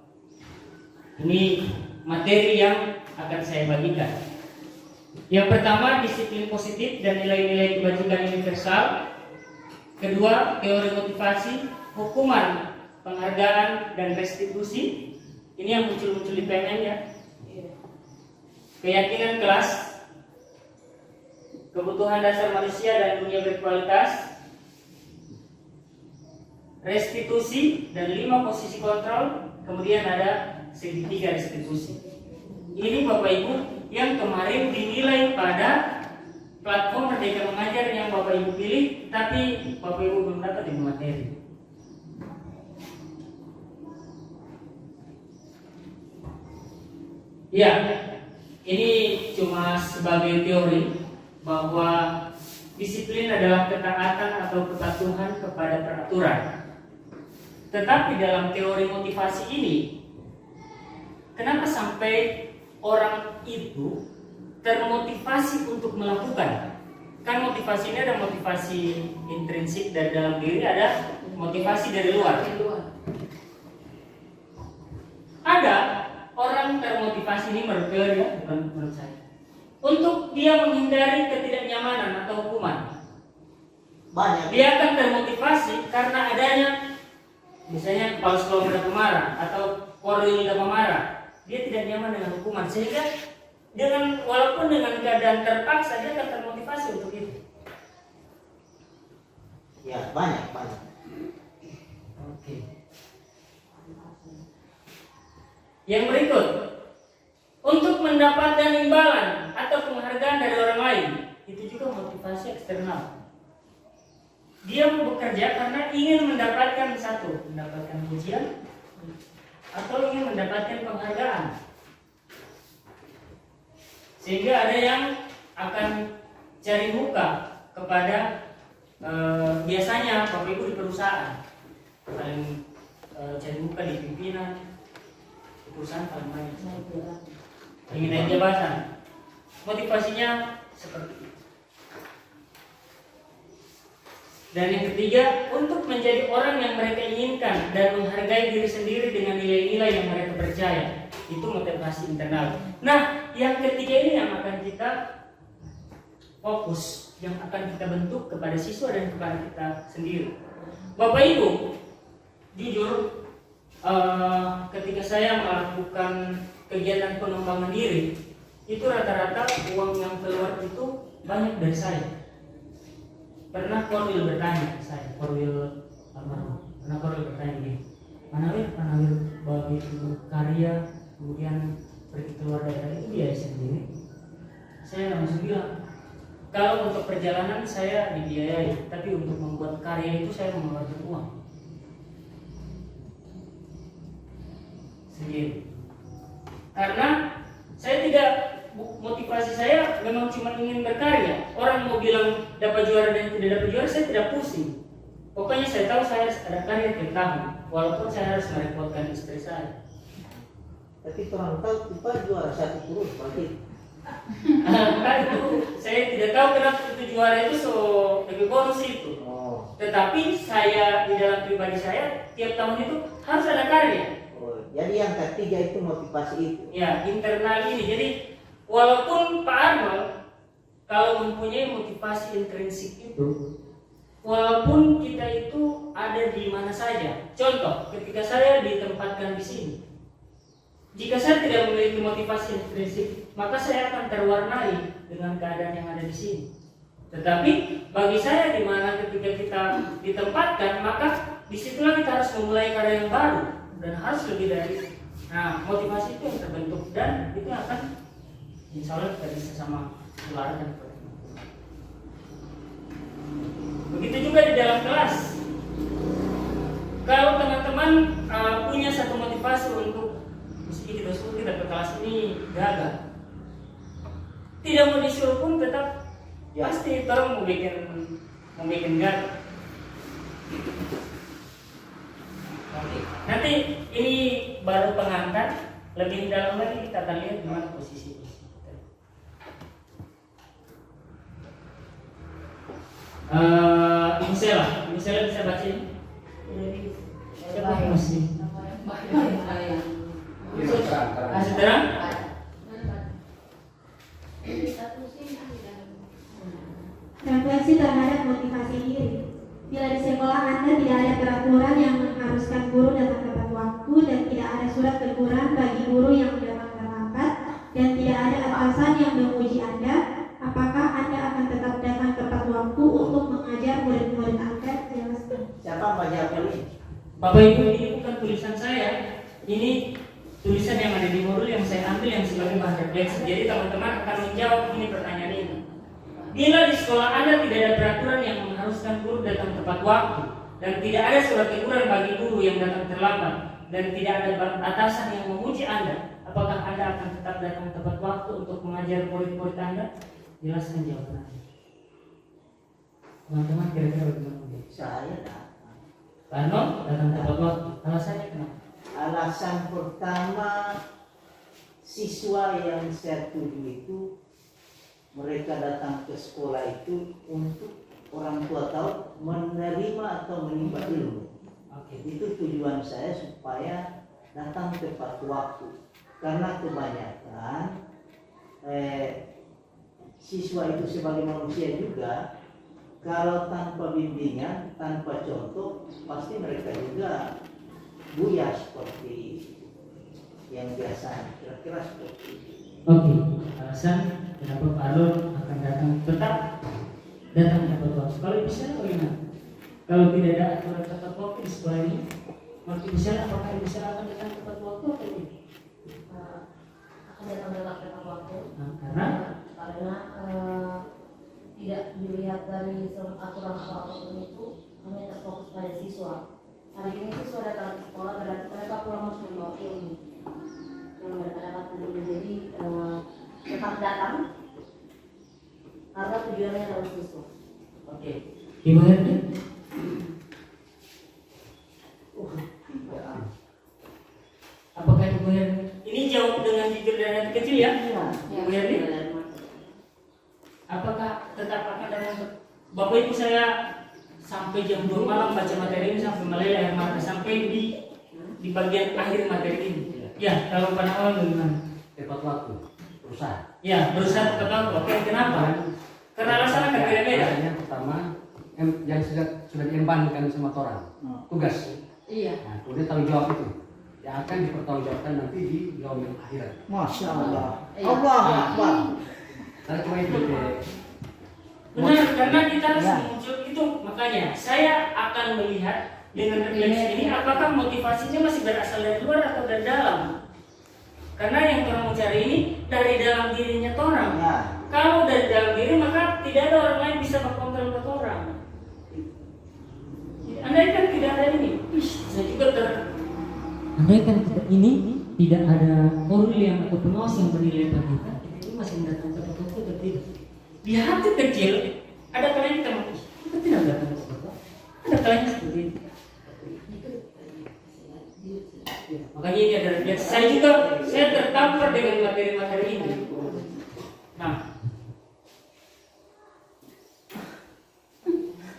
Ini materi yang akan saya bagikan. Yang pertama, disiplin positif dan nilai-nilai kebajikan universal. Kedua, teori motivasi, hukuman, penghargaan, dan restitusi. Ini yang muncul-muncul di PMN ya. Keyakinan kelas, kebutuhan dasar manusia dan dunia berkualitas, restitusi dan 5 posisi kontrol, kemudian ada segitiga restitusi. Ini Bapak Ibu yang kemarin dinilai pada platform Merdeka Mengajar yang Bapak Ibu pilih, tapi Bapak Ibu belum dapat di materi. Ya, ini cuma sebagai teori bahwa disiplin adalah ketaatan atau kepatuhan kepada peraturan. Tetapi dalam teori motivasi ini, kenapa sampai orang itu termotivasi untuk melakukan? Kan motivasi ini ada motivasi intrinsik dari dalam diri, ada motivasi dari luar. Ada orang termotivasi ini menurut teori ya, bukan menurut saya, untuk dia menghindari ketidaknyamanan atau hukuman. Banyak. Dia akan termotivasi karena adanya misalnya kepala sekolah muda pemarah atau korwil muda pemarah. Dia tidak nyaman dengan hukuman, sehingga walaupun dengan keadaan terpaksa dia akan termotivasi untuk itu. Ya, banyak. Oke. Yang berikut, untuk mendapatkan imbalan atau penghargaan dari orang lain, itu juga motivasi eksternal. Dia mau bekerja karena ingin mendapatkan mendapatkan pujian atau ingin mendapatkan penghargaan. Sehingga ada yang akan cari muka kepada biasanya Bapak Ibu di perusahaan paling cari muka di pimpinan di perusahaan paling banyak ingin naik jabatan, motivasinya seperti itu. Dan yang ketiga, untuk menjadi orang yang mereka inginkan dan menghargai diri sendiri dengan nilai-nilai yang mereka percaya. Itu motivasi internal. Nah, yang ketiga ini yang akan kita fokus, yang akan kita bentuk kepada siswa dan kepada kita sendiri. Bapak Ibu, jujur ketika saya melakukan kegiatan pengembangan diri, itu rata-rata uang yang keluar itu banyak dari saya. Pernah Korwil bertanya saya, Korwil almarhum, pernah Korwil bertanya gini, Manawir bagi karya kemudian pergi keluar daerah itu biaya sendiri. Saya langsung bilang, kalau untuk perjalanan saya dibiayai, tapi untuk membuat karya itu saya mengeluarkan uang sendiri. Karena saya tidak, motivasi saya memang cuma ingin berkarya. Orang mau bilang dapat juara dan tidak dapat juara, saya tidak pusing. Pokoknya saya tahu saya harus ada karya tiap tahun, walaupun saya harus merepotkan istri saya. Tapi kurang tahu tipe juara satu terus berarti. Nah, itu saya tidak tahu kenapa itu juara itu lebih bonus itu. Oh. Tetapi saya di dalam pribadi saya tiap tahun itu harus ada karya. Oh, jadi yang ketiga itu motivasi itu. Ya, internal ini. Jadi walaupun Pak Arnold kalau mempunyai motivasi intrinsik itu, walaupun kita itu ada di mana saja. Contoh, ketika saya ditempatkan di sini, jika saya tidak memiliki motivasi intrinsik, maka saya akan terwarnai dengan keadaan yang ada di sini. Tetapi bagi saya, di mana ketika kita ditempatkan, maka disitulah kita harus memulai karya yang baru dan harus lebih dari itu. Nah, motivasi itu yang terbentuk dan itu akan insya Allah kita bisa sama tularkan. Begitu juga di dalam kelas. Kalau teman-teman punya satu motivasi untuk meski kita suruh kita ke kelas ini gagal, tidak mau disuruh pun tetap pasti orang mau bikin gagal. Oke. Nanti ini baru pengantar, lebih dalam lagi kita akan lihat gimana posisi kita. Ini saya bisa baca ini. Siapa yang masih? Masih terang? Refleksi terhadap motivasi diri. Bila di sekolah Anda tidak ada peraturan yang mengharuskan guru datang tepat waktu dan tidak ada surat teguran bagi guru yang datang terlambat dan tidak ada atasan yang memuji Anda, apakah Anda akan tetap datang tepat waktu untuk mengajar murid-murid Anda? Jelaskan. Siapa menjawab ini? Bapak Ibu, ini bukan tulisan saya. Ini tulisan yang ada di modul yang saya ambil yang sebagai bahan refleksi. Jadi teman-teman akan menjawab ini pertanyaan ini. Bila di sekolah Anda tidak ada peraturan yang mengharuskan guru datang tepat waktu dan tidak ada surat teguran bagi guru yang datang terlambat dan tidak ada atasan yang memuji Anda, apakah Anda akan tetap datang tepat waktu untuk mengajar murid-murid Anda? Jelaskan jawaban Anda. Teman-teman kira-kira bagaimana? Saya datang. Karena datang tepat waktu. Alasannya kenapa? Alasan pertama, siswa yang saya tuju itu mereka datang ke sekolah itu untuk orang tua tahu menerima atau menimba ilmu. Oke. Itu tujuan saya supaya datang tepat waktu. Karena kebanyakan siswa itu sebagai manusia juga, kalau tanpa bimbingan, tanpa contoh, pasti mereka juga buyar seperti yang biasa. Kira-kira seperti itu. Oke. Alasan kenapa Pak Alun akan tetap datang tepat waktu. Kalau bisa bagaimana? Kalau tidak ada aturan tepat waktu di sekolah ini, maka bisa apakah bisa akan datang tepat waktu atau tidak? Akan datang tepat waktu. Karena tidak dilihat dari aturan apapun itu, hanya terfokus pada siswa. Hari ini siswa datang ke sekolah berarti mereka pulang harus membawa ilmu yang mereka dapat dulu. Jadi tetap datang karena tujuannya adalah siswa. oke. Ibu Herdi? Apakah Ibu Herdi? Ini jawab dengan jujur dan hati kecil ya? Ibu Herdi? Apakah tetap akan datang? Bapak Ibu, saya sampai jam 2 malam baca materi ini sampai meleleh air mata sampai di bagian akhir materi ini. Ya, kalau pada awal bagaimana? Tepat waktu, berusaha. Ya, berusaha tepat waktu. Oke, kenapa? Karena alasannya kan beda-beda. Yang pertama, yang sudah diembankan sama orang, tugas. Iya. Nah, kemudian tanggung jawab itu yang akan dipertanggungjawabkan nanti di yaumil akhirat. Masya Allah. Allah Akbar. Karena cuma itu. Benar, karena kita harus muncul itu. Makanya saya akan melihat dengan refleksi ini apakah motivasinya masih berasal dari luar atau dari dalam. Karena yang orang mau cari ini dari dalam dirinya orang. Ya. Kalau dari dalam diri maka tidak ada orang lain bisa berkontrol ke orang. Andaikan tidak ada ini, saya juga andaikan ini tidak ada orang atau pengawas yang menilai kita, ini masih mendatang tepat waktu atau tidak? Di hati kecil ada kalanya kita mati, kita tidak datang tepat waktu. Ada kalanya seperti itu. Makanya ini adalah biasa. Saya tertampar dengan materi-materi ini. Nah,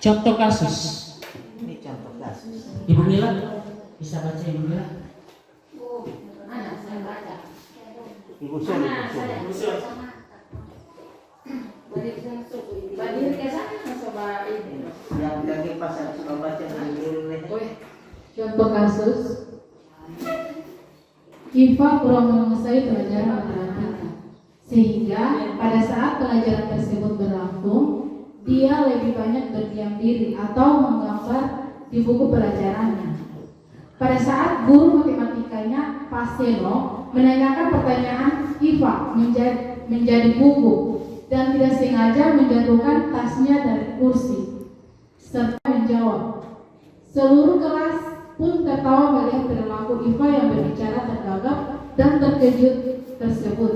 contoh kasus. Ini contoh kasus. Ibu Mila bisa baca Ibu Mila? Anak saya baca. Ibu Sur, Ibu Sur. Badir ke sana coba ini. yang lagi pas harus membaca dulu. Contoh kasus, Iva kurang menguasai pelajaran matematika, sehingga pada saat pelajaran tersebut berlangsung, dia lebih banyak berdiam diri atau menggambar di buku pelajarannya. Pada saat guru matematikanya Pak Seno menanyakan pertanyaan, Iva menjadi gugup dan tidak sengaja menjatuhkan tasnya dari kursi serta menjawab. Seluruh kelas pun tertawa melihat perilaku Iva yang berbicara tergagap dan terkejut tersebut.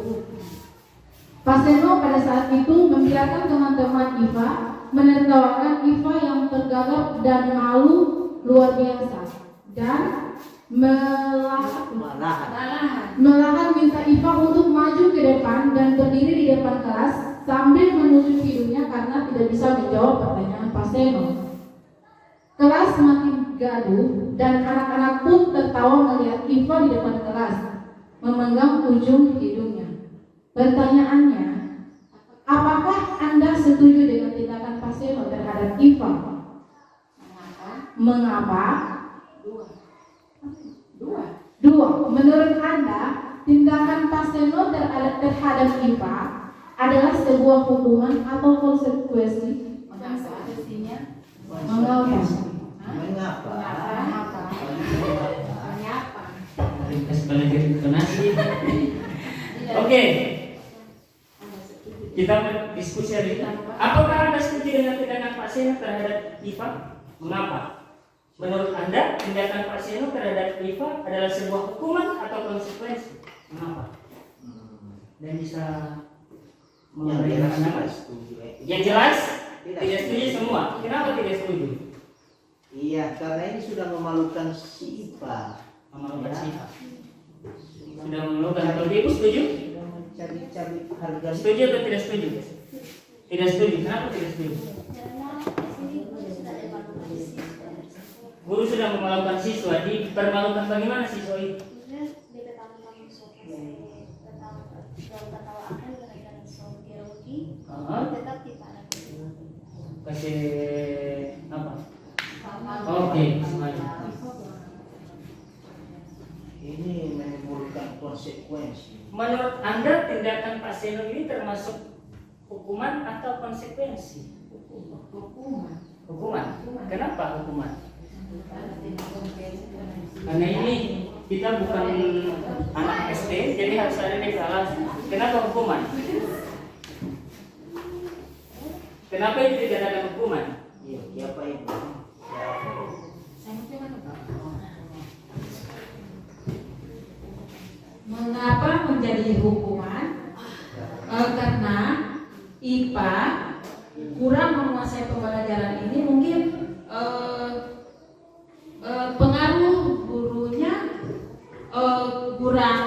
Pak Seno pada saat itu membiarkan teman-teman Iva menertawakan Iva yang tergagap dan malu luar biasa, dan Melahan minta IPA untuk maju ke depan dan berdiri di depan kelas sambil menunjuk hidungnya karena tidak bisa menjawab pertanyaan Pak Seno. Kelas semakin gaduh dan anak-anak pun tertawa melihat IPA di depan kelas memegang ujung hidungnya. Pertanyaannya, apakah Anda setuju dengan tindakan Pak Seno terhadap IPA? Mengapa? Dua. Menurut Anda, tindakan Pak Seno terhadap IPA adalah sebuah hukuman atau konsekuensi? Mengapa? Ringkas belajar intonasi. Oke. Kita berdiskusi hari ini. Apakah Anda setuju dengan tindakan Pak Seno terhadap IPA? Mengapa? Menurut Anda, tindakan Pak Seno terhadap IPA adalah sebuah hukuman atau konsekuensi? Mengapa? Dan bisa memberikan pandangan. Yang jelas, tidak setuju semua. Kenapa tidak setuju? Iya, karena ini sudah memalukan si IPA. Memalukan si IPA. Sudah memalukan. Kalau Ibu setuju? Cari harga. Setuju atau tidak setuju? Tidak setuju. Kenapa tidak setuju? Guru sudah memalukan siswa. Dipermalukan bagaimana siswa itu? Kasih apa? Oke, Ini menimbulkan konsekuensi. menurut Anda tindakan Pak Seno ini termasuk hukuman atau konsekuensi? Hukuman. Kenapa hukuman? Karena ini kita bukan anak SD, jadi harus ada deklarasi. Kenapa hukuman? Kenapa itu dikatakan hukuman? Iya, siapa itu? Mengapa menjadi hukuman? Karena IPA kurang menguasai pembelajaran ini, mungkin pengaruh gurunya kurang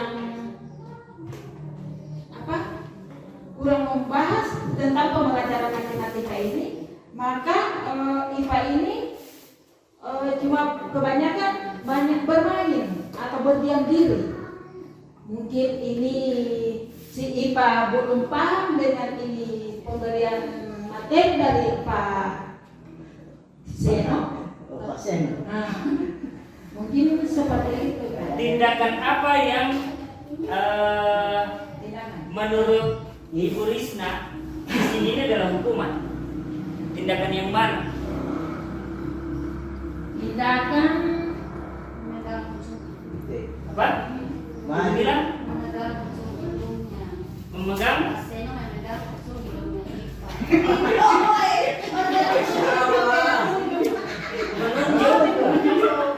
membahas tentang pembelajaran matematika ini, maka IPA ini cuma kebanyakan banyak bermain atau berdiam diri. Mungkin ini si IPA belum paham dengan ini pemberian materi dari Pak Seno. Pak Seno. Mungkin seperti itu. Tindakan apa yang menurut Ibu Risna di sini ini adalah hukuman? Tindakan yang mana? Tindakan Apa? Ibu bilang memegang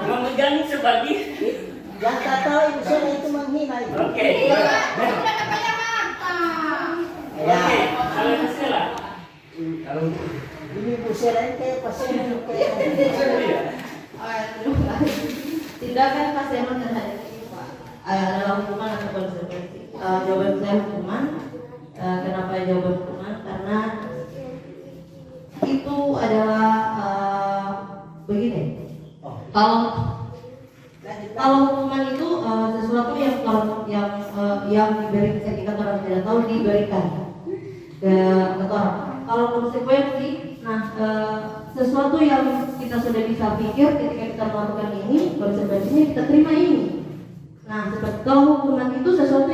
memegang sebagai Yang tak tahu Ibu Seno itu menghina itu. oke. Oke, kalau Stella. Kalau Ini Ibu Seno kayak Pak Seno kayak. Tindakan Pak Seno terhadap IPA adalah hukuman atau konsekuensi? Jawaban saya hukuman. Kenapa jawaban hukuman? Karena itu adalah begini. Kalau hukuman itu sesuatu yang diberi ketika orang tidak tahu diberikan ke orang. Kalau konsekuensi, sesuatu yang kita sudah bisa pikir ketika kita melakukan ini, konsekuensinya kita terima ini. Seperti kalau hukuman itu sesuatu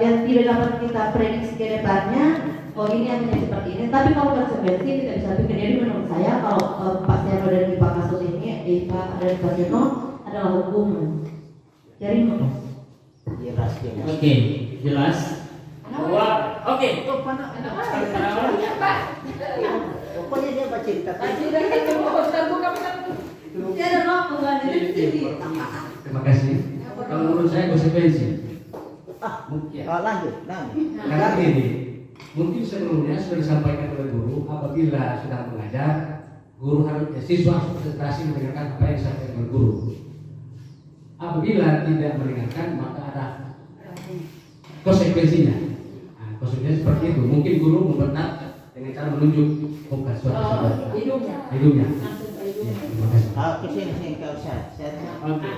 yang tidak dapat kita prediksi ke depannya, ini akan jadi seperti ini. Tapi kalau konsekuensi kita bisa pikir. Jadi menurut saya kalau Pak Seno dan IPA kasus ini, IPA dan Pak Seno adalah hukuman. Jadi Jelas. Oke, jelas. Bahwa oke. Pokoknya dia baca cerita. terima kasih. Kalau menurut saya konsekuensi. Lanjut. Karena ini mungkin sebelumnya sudah disampaikan oleh guru, apabila sedang mengajar, guru harus siswa harus konsentrasi mendengarkan apa yang disampaikan oleh guru. apabila tidak meringankan maka ada konsekuensinya. Nah, konsekuensinya seperti itu. Mungkin guru membenar dengan cara menunjuk muka suatu hidungnya. Langsung ke Ya, hidung. terima kasih. Oke, sini kau saya. Oke.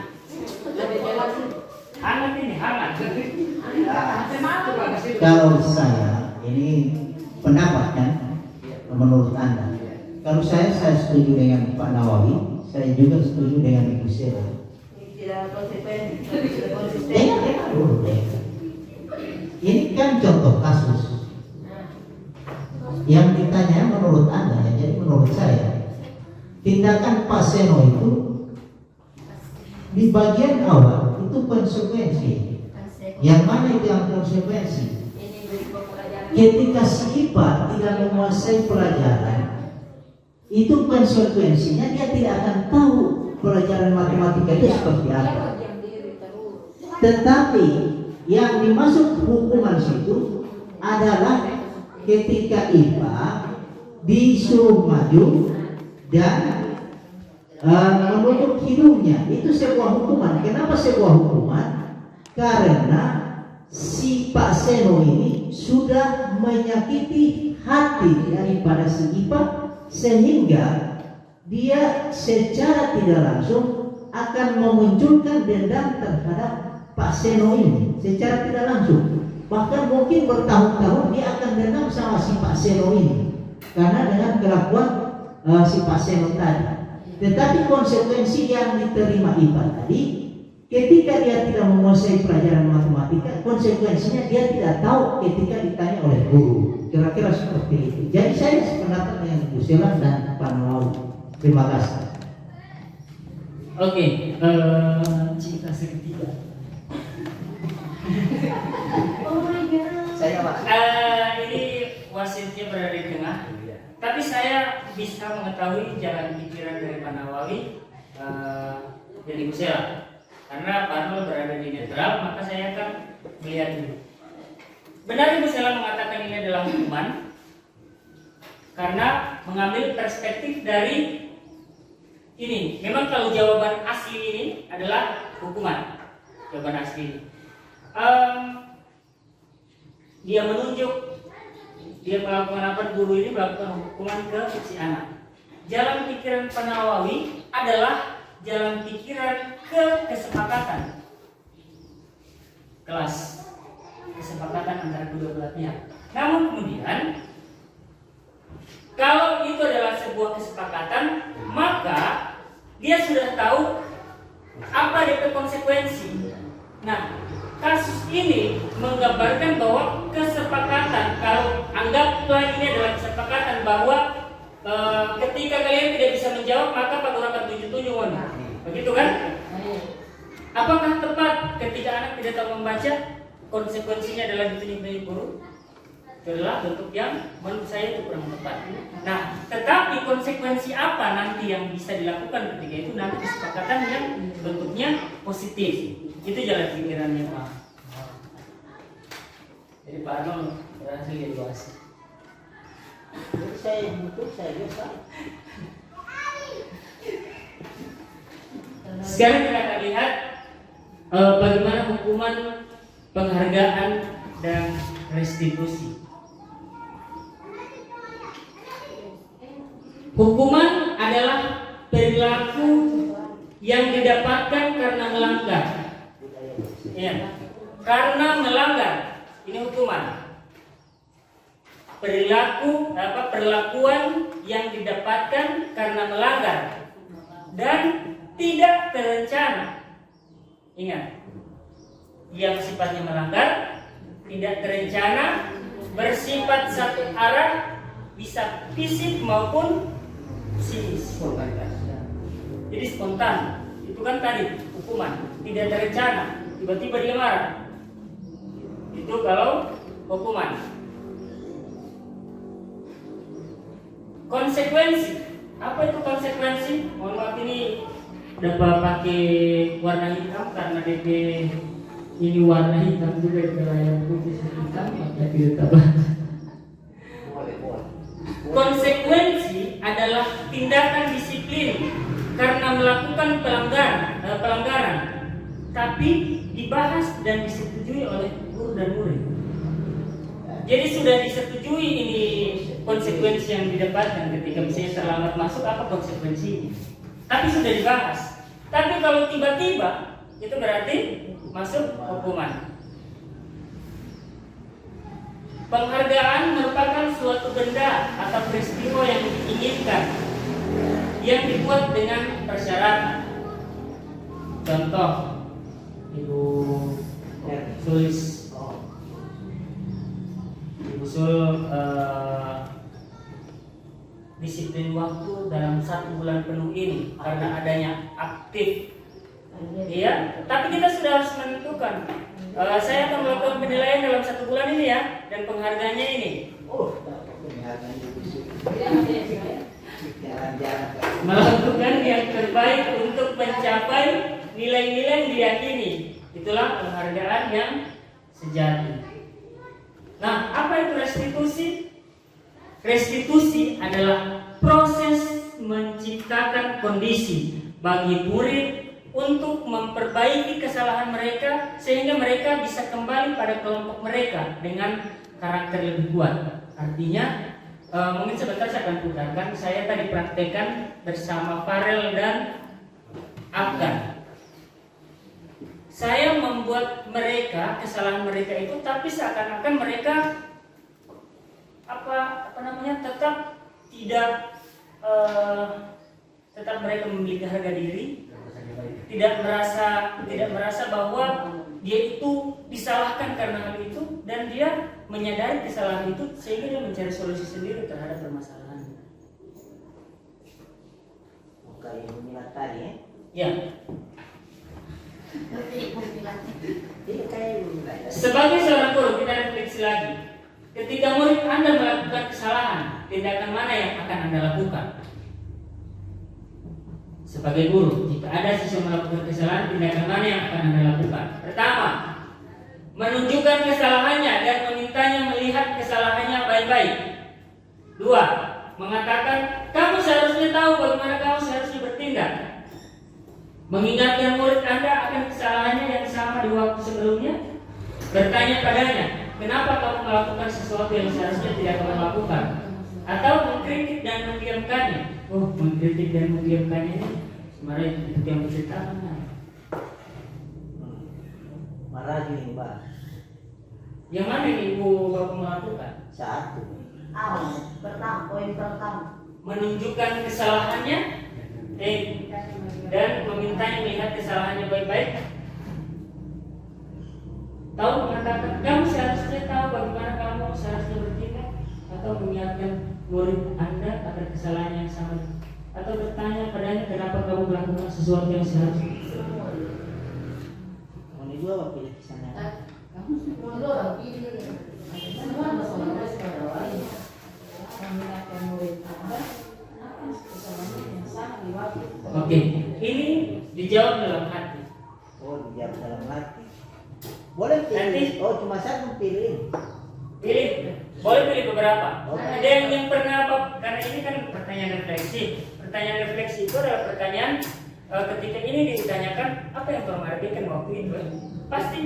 Lebih jelas sih. Hangat ini, hangat. Kalau saya ini pendapat kan, menurut Anda. Kalau saya setuju dengan Pak Nawawi, saya juga setuju dengan Ibu Sela. Tidak konsisten. Dengar dulu deh. Ini kan contoh kasus yang ditanya menurut Anda ya, jadi menurut saya tindakan Pak Seno itu di bagian awal itu konsekuensi. Yang mana itu yang konsekuensi? Ini berupa pelajaran. Ketika si IPA tidak menguasai pelajaran, itu konsekuensinya dia tidak akan tahu pelajaran matematika itu seperti apa. Diam diri terus. Tetapi yang dimaksud hukuman situ adalah ketika IPA disuruh maju dan menutup hidungnya, itu sebuah hukuman. Kenapa sebuah hukuman? Karena si Pak Seno ini sudah menyakiti hati daripada si IPA sehingga dia secara tidak langsung akan memunculkan dendam terhadap Pak Seno ini secara tidak langsung. Bahkan mungkin bertahun-tahun dia akan dendam sama si Pak Seno ini karena dengan kelakuan si Pak Seno tadi. Tetapi konsekuensi yang diterima IPA tadi, ketika dia tidak menguasai pelajaran matematika, konsekuensinya dia tidak tahu ketika ditanya oleh guru. Kira-kira seperti itu. Jadi saya sependapat dengan Bu Sela dan Pak Nawawi. Terima kasih. Oke, cinta segitiga. Oh my god. Saya Pak. Ini wasitnya berada di tengah. Tapi saya bisa mengetahui jalan pikiran dari Pak Nawawi dan Ibu Sela. Karena Pak Nawawi berada di netral, maka saya akan melihat dulu. Benar Ibu Sela mengatakan ini adalah hukuman karena mengambil perspektif dari ini. Memang kalau jawaban asli ini adalah hukuman. Jawaban asli ini. Dia menunjuk, dia melakukan apa, guru ini melakukan hukuman ke si anak. Jalan pikiran Pak Nawawi adalah jalan pikiran ke kesepakatan kelas, kesepakatan antara kedua belah pihak. Namun kemudian kalau itu adalah sebuah kesepakatan, maka dia sudah tahu apa DP konsekuensi. Nah, kasus ini menggambarkan bahwa kesepakatan, kalau anggaplah ini adalah kesepakatan bahwa ketika kalian tidak bisa menjawab maka Pak Guru akan tunjuk-tunjuk. Begitu kan? Apakah tepat ketika anak tidak tahu membaca, konsekuensinya adalah ditunjuk guru? Itu adalah bentuk yang menurut saya itu kurang tepat. Nah, tetapi konsekuensi apa nanti yang bisa dilakukan ketika itu, nanti kesepakatan yang bentuknya positif. Itu jalan pikirannya Pak. Jadi Pak Arnold berhasil jadi wasit. Saya butuh, saya bisa. Sekarang kita akan lihat bagaimana hukuman, penghargaan, dan restitusi. Hukuman adalah perilaku yang didapatkan karena melanggar. Ya, karena melanggar, ini hukuman. Perlakuan yang didapatkan karena melanggar dan tidak terencana. Ingat, yang sifatnya melanggar, tidak terencana, bersifat satu arah, bisa fisik maupun psikis. Jadi spontan, itu kan tadi hukuman, tidak terencana, tiba-tiba dia marah. Itu kalau hukuman. Konsekuensi, apa itu konsekuensi? Mohon maaf, ini dapat pakai warna hitam karena DP ini warna hitam juga di layar putih hitam, maka tidak terbaca. Konsekuensi adalah tindakan disiplin karena melakukan pelanggaran tapi dibahas dan disetujui oleh guru dan murid. Jadi sudah disetujui ini konsekuensi yang didapatkan ketika misalnya terlambat masuk, apa konsekuensinya. Tapi sudah dibahas. Tapi kalau tiba-tiba itu berarti masuk hukuman. Penghargaan merupakan suatu benda atau peristiwa yang diinginkan, yang dibuat dengan persyaratan. Contoh, Ibu tulis disiplin waktu dalam 1 bulan penuh ini karena adanya aktif. Iya, tapi kita sudah harus menentukan. Saya akan melakukan penilaian dalam 1 bulan ini ya, dan penghargaannya ini. Melakukan yang terbaik untuk mencapai nilai-nilai yang diyakini. Itulah penghargaan yang sejati. Nah, apa itu restitusi? Restitusi adalah proses menciptakan kondisi bagi murid untuk memperbaiki kesalahan mereka sehingga mereka bisa kembali pada kelompok mereka dengan karakter lebih kuat. Artinya, mungkin sebentar saya akan putarkan. Saya tadi praktekkan bersama Farel dan Afgan. Saya membuat mereka, kesalahan mereka itu, tapi seakan-akan mereka tetap tetap mereka memiliki harga diri, tidak merasa bahwa dia itu disalahkan karena hal itu, dan dia menyadari kesalahan itu sehingga dia mencari solusi sendiri terhadap permasalahan. Oke, yang tadi ya. Ya. Sebagai seorang guru, kita refleksi lagi. Ketika murid Anda melakukan kesalahan, tindakan mana yang akan Anda lakukan? Sebagai guru, jika ada siswa melakukan kesalahan, tindakan mana yang akan Anda lakukan? Pertama, menunjukkan kesalahannya dan memintanya melihat kesalahannya baik-baik. 2, mengatakan, kamu seharusnya tahu bagaimana kamu seharusnya bertindak. Mengingatkan murid Anda akan kesalahannya yang sama di waktu sebelumnya. Bertanya padanya, kenapa kamu melakukan sesuatu yang seharusnya tidak kamu lakukan? Atau mengkritik dan mendiamkannya. Mengkritik dan mendiamkannya ini sebenarnya itu yang berceritakan. Marah gini, Pak. Yang mana yang Ibu Bapak melakukan? 1. Poin pertama. Menunjukkan kesalahannya dan memintanya melihat kesalahannya baik-baik. Tahu mengatakan, kamu seharusnya tahu bagaimana kamu seharusnya bertindak. Atau mengingatkan murid Anda akan kesalahan yang sama. Atau bertanya padanya, kenapa kamu melakukan sesuatu yang seharusnya. Mau ini dua pilih di sana. Oke, ini dijawab dalam hati. Dijawab dalam hati. Boleh pilih. Nanti. Cuma satu pilih. Pilih, boleh pilih beberapa. Ada yang pernah karena ini kan pertanyaan refleksi. Pertanyaan refleksi itu adalah pertanyaan ketika ini ditanyakan apa yang kamu artikan waktu itu. Pasti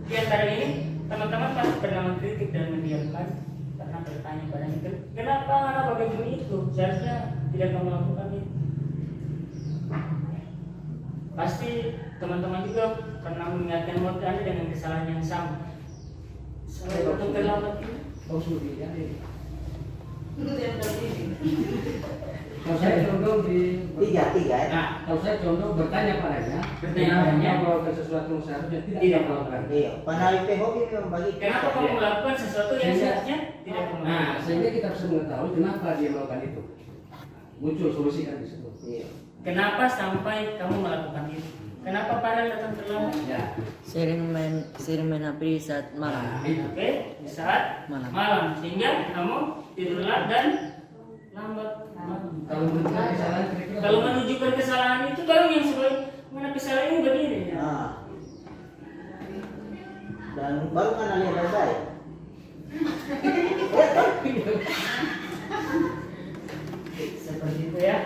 di antara ini teman-teman pasti pernah mengkritik dan mendiamkan karena bertanya padanya, kenapa anak bagaimana itu? Seharusnya tidak kamu lakukan itu. Pasti teman-teman juga pernah mengingatkan murid Anda dengan kesalahan yang sama. Saya untuk terlambat ini. Kalau saya contoh di tiga. Nah, kalau saya contoh bertanya padanya, melakukan sesuatu yang seharusnya tidak melakukan. Iya, penalti hobi membagi. Kenapa kamu melakukan sesuatu yang seharusnya tidak kamu lakukan? Nah, sehingga kita harus mengetahui kenapa dia melakukan itu. Muncul solusi kan di situ. Iya. Kenapa sampai kamu melakukan itu? Kenapa Farel datang terlambat? Ya. Sering main HP di saat malam. Oke, di saat malam sehingga kamu tidurlah dan lambat. Kalau menunjukkan kesalahan itu baru yang sebaik mana kesalahan ini begini. Dan baru kan lihat baik-baik. Seperti itu ya.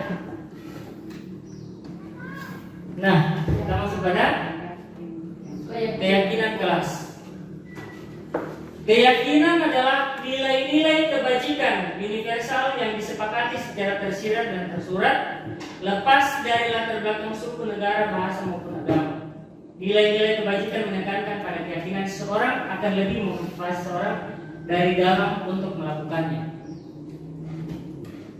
Nah, kita masuk pada kelas. Keyakinan adalah nilai-nilai kebajikan universal yang disepakati secara tersirat dan tersurat, lepas dari latar belakang suku, negara, bahasa maupun agama. Nilai-nilai kebajikan menekankan pada keyakinan seseorang akan lebih memotivasi seseorang dari dalam untuk melakukannya.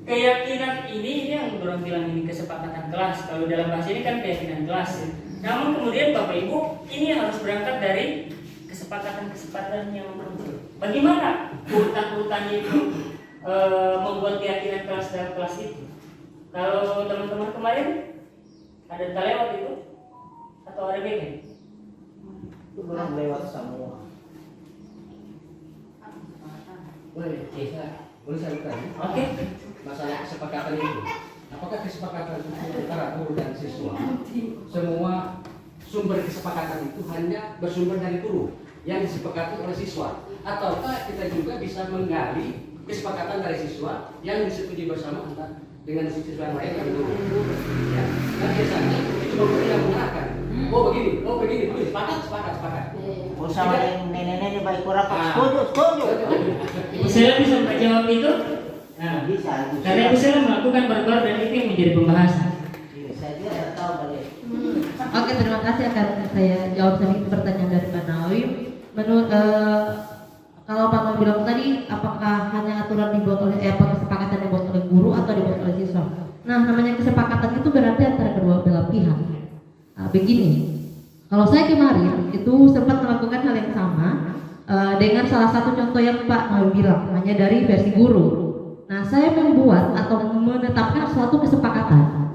Keyakinan ini yang orang bilang ini kesepakatan kelas. Kalau dalam bahasa ini kan keyakinan kelas. Namun kemudian Bapak Ibu, ini yang harus berangkat dari kesepakatan yang muncul. Bagaimana urutan-urutannya itu membuat keyakinan kelas dalam kelas itu? Kalau teman-teman kemarin ada lewat itu atau ada bagian? Itu belum lewat semua. Boleh saya bertanya? Oke. Masalah kesepakatan itu, apakah kesepakatan itu antara guru dan siswa? Semua sumber kesepakatan itu hanya bersumber dari guru yang disepakati oleh siswa, ataukah kita juga bisa menggali kesepakatan dari siswa yang disetujui bersama antara dengan siswa yang lain dan guru? Ya, kan biasanya itu guru yang mengarahkan. Oh begini, sepakat. Oh sama yang nenek-nenek baik kurang setuju. Ibu Sela bisa menjawab itu? Nah, Bisa. karena Ibu Sela melakukan barbar dan itu yang menjadi pembahasan. Saya juga tahu balik. Oke, terima kasih akan saya jawab sedikit pertanyaan dari Pak Nawawi. Menurut kalau Pak Nawawi bilang tadi, apakah hanya aturan dibuat oleh apa kesepakatan dibuat oleh guru atau dibuat oleh siswa? Nah, namanya kesepakatan itu berarti antara kedua belah pihak. Begini, kalau saya kemarin itu sempat melakukan hal yang sama dengan salah satu contoh yang Pak Nawawi bilang, hanya dari versi guru. Nah, saya membuat atau menetapkan suatu kesepakatan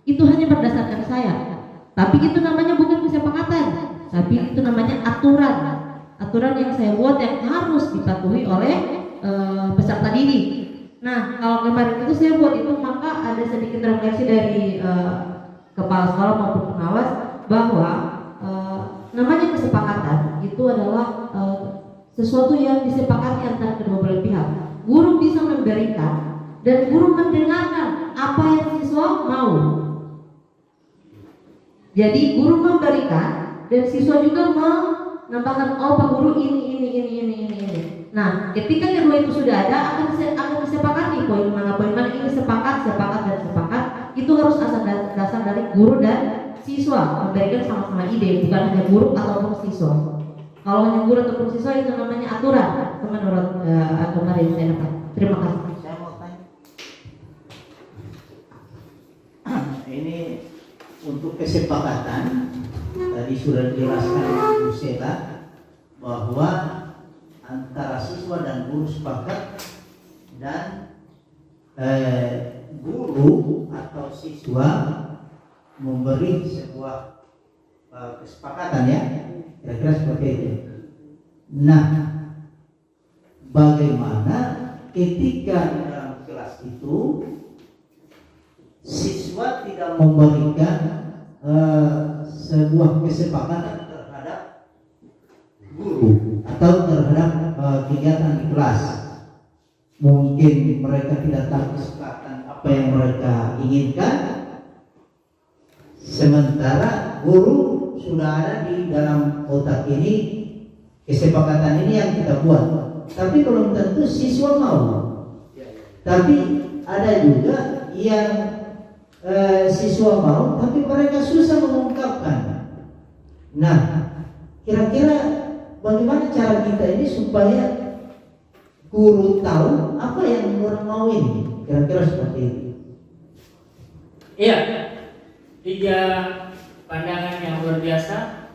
itu hanya berdasarkan saya, tapi itu namanya bukan kesepakatan, tapi itu namanya aturan yang saya buat yang harus dipatuhi oleh peserta didik. Nah, kalau kemarin itu saya buat itu, maka ada sedikit refleksi dari kepala sekolah maupun pengawas bahwa namanya kesepakatan itu adalah sesuatu yang disepakati antara kedua belah pihak. Guru bisa memberikan dan guru mendengarkan apa yang siswa mau. Jadi guru memberikan dan siswa juga menambahkan, oh Pak Guru ini. Nah, ketika kedua itu sudah ada, akan disepakati poin mana ini sepakat. Itu harus dasar dari guru dan siswa memberikan sama-sama ide, bukan hanya guru ataupun siswa. Kalau hanya guru ataupun siswa itu namanya aturan. Menurut kemarin saya dapat. Terima kasih. Saya mau tanya. Ini untuk kesepakatan tadi sudah dijelaskan Bu Sela bahwa antara siswa dan guru sepakat dan guru atau siswa memberi sebuah kesepakatan ya, kira-kira seperti itu. Nah, bagaimana ketika dalam kelas itu siswa tidak memberikan sebuah kesepakatan terhadap guru atau terhadap kegiatan di kelas? Mungkin mereka tidak tahu kesepakatan apa yang mereka inginkan, sementara guru sudah ada di dalam otak ini kesepakatan ini yang kita buat, tapi belum tentu siswa mau. Tapi ada juga yang siswa mau, tapi mereka susah mengungkapkan. Nah, kira-kira bagaimana cara kita ini supaya guru tahu apa yang orang mau ini? Kira-kira seperti itu. Iya, 3 pandangan yang luar biasa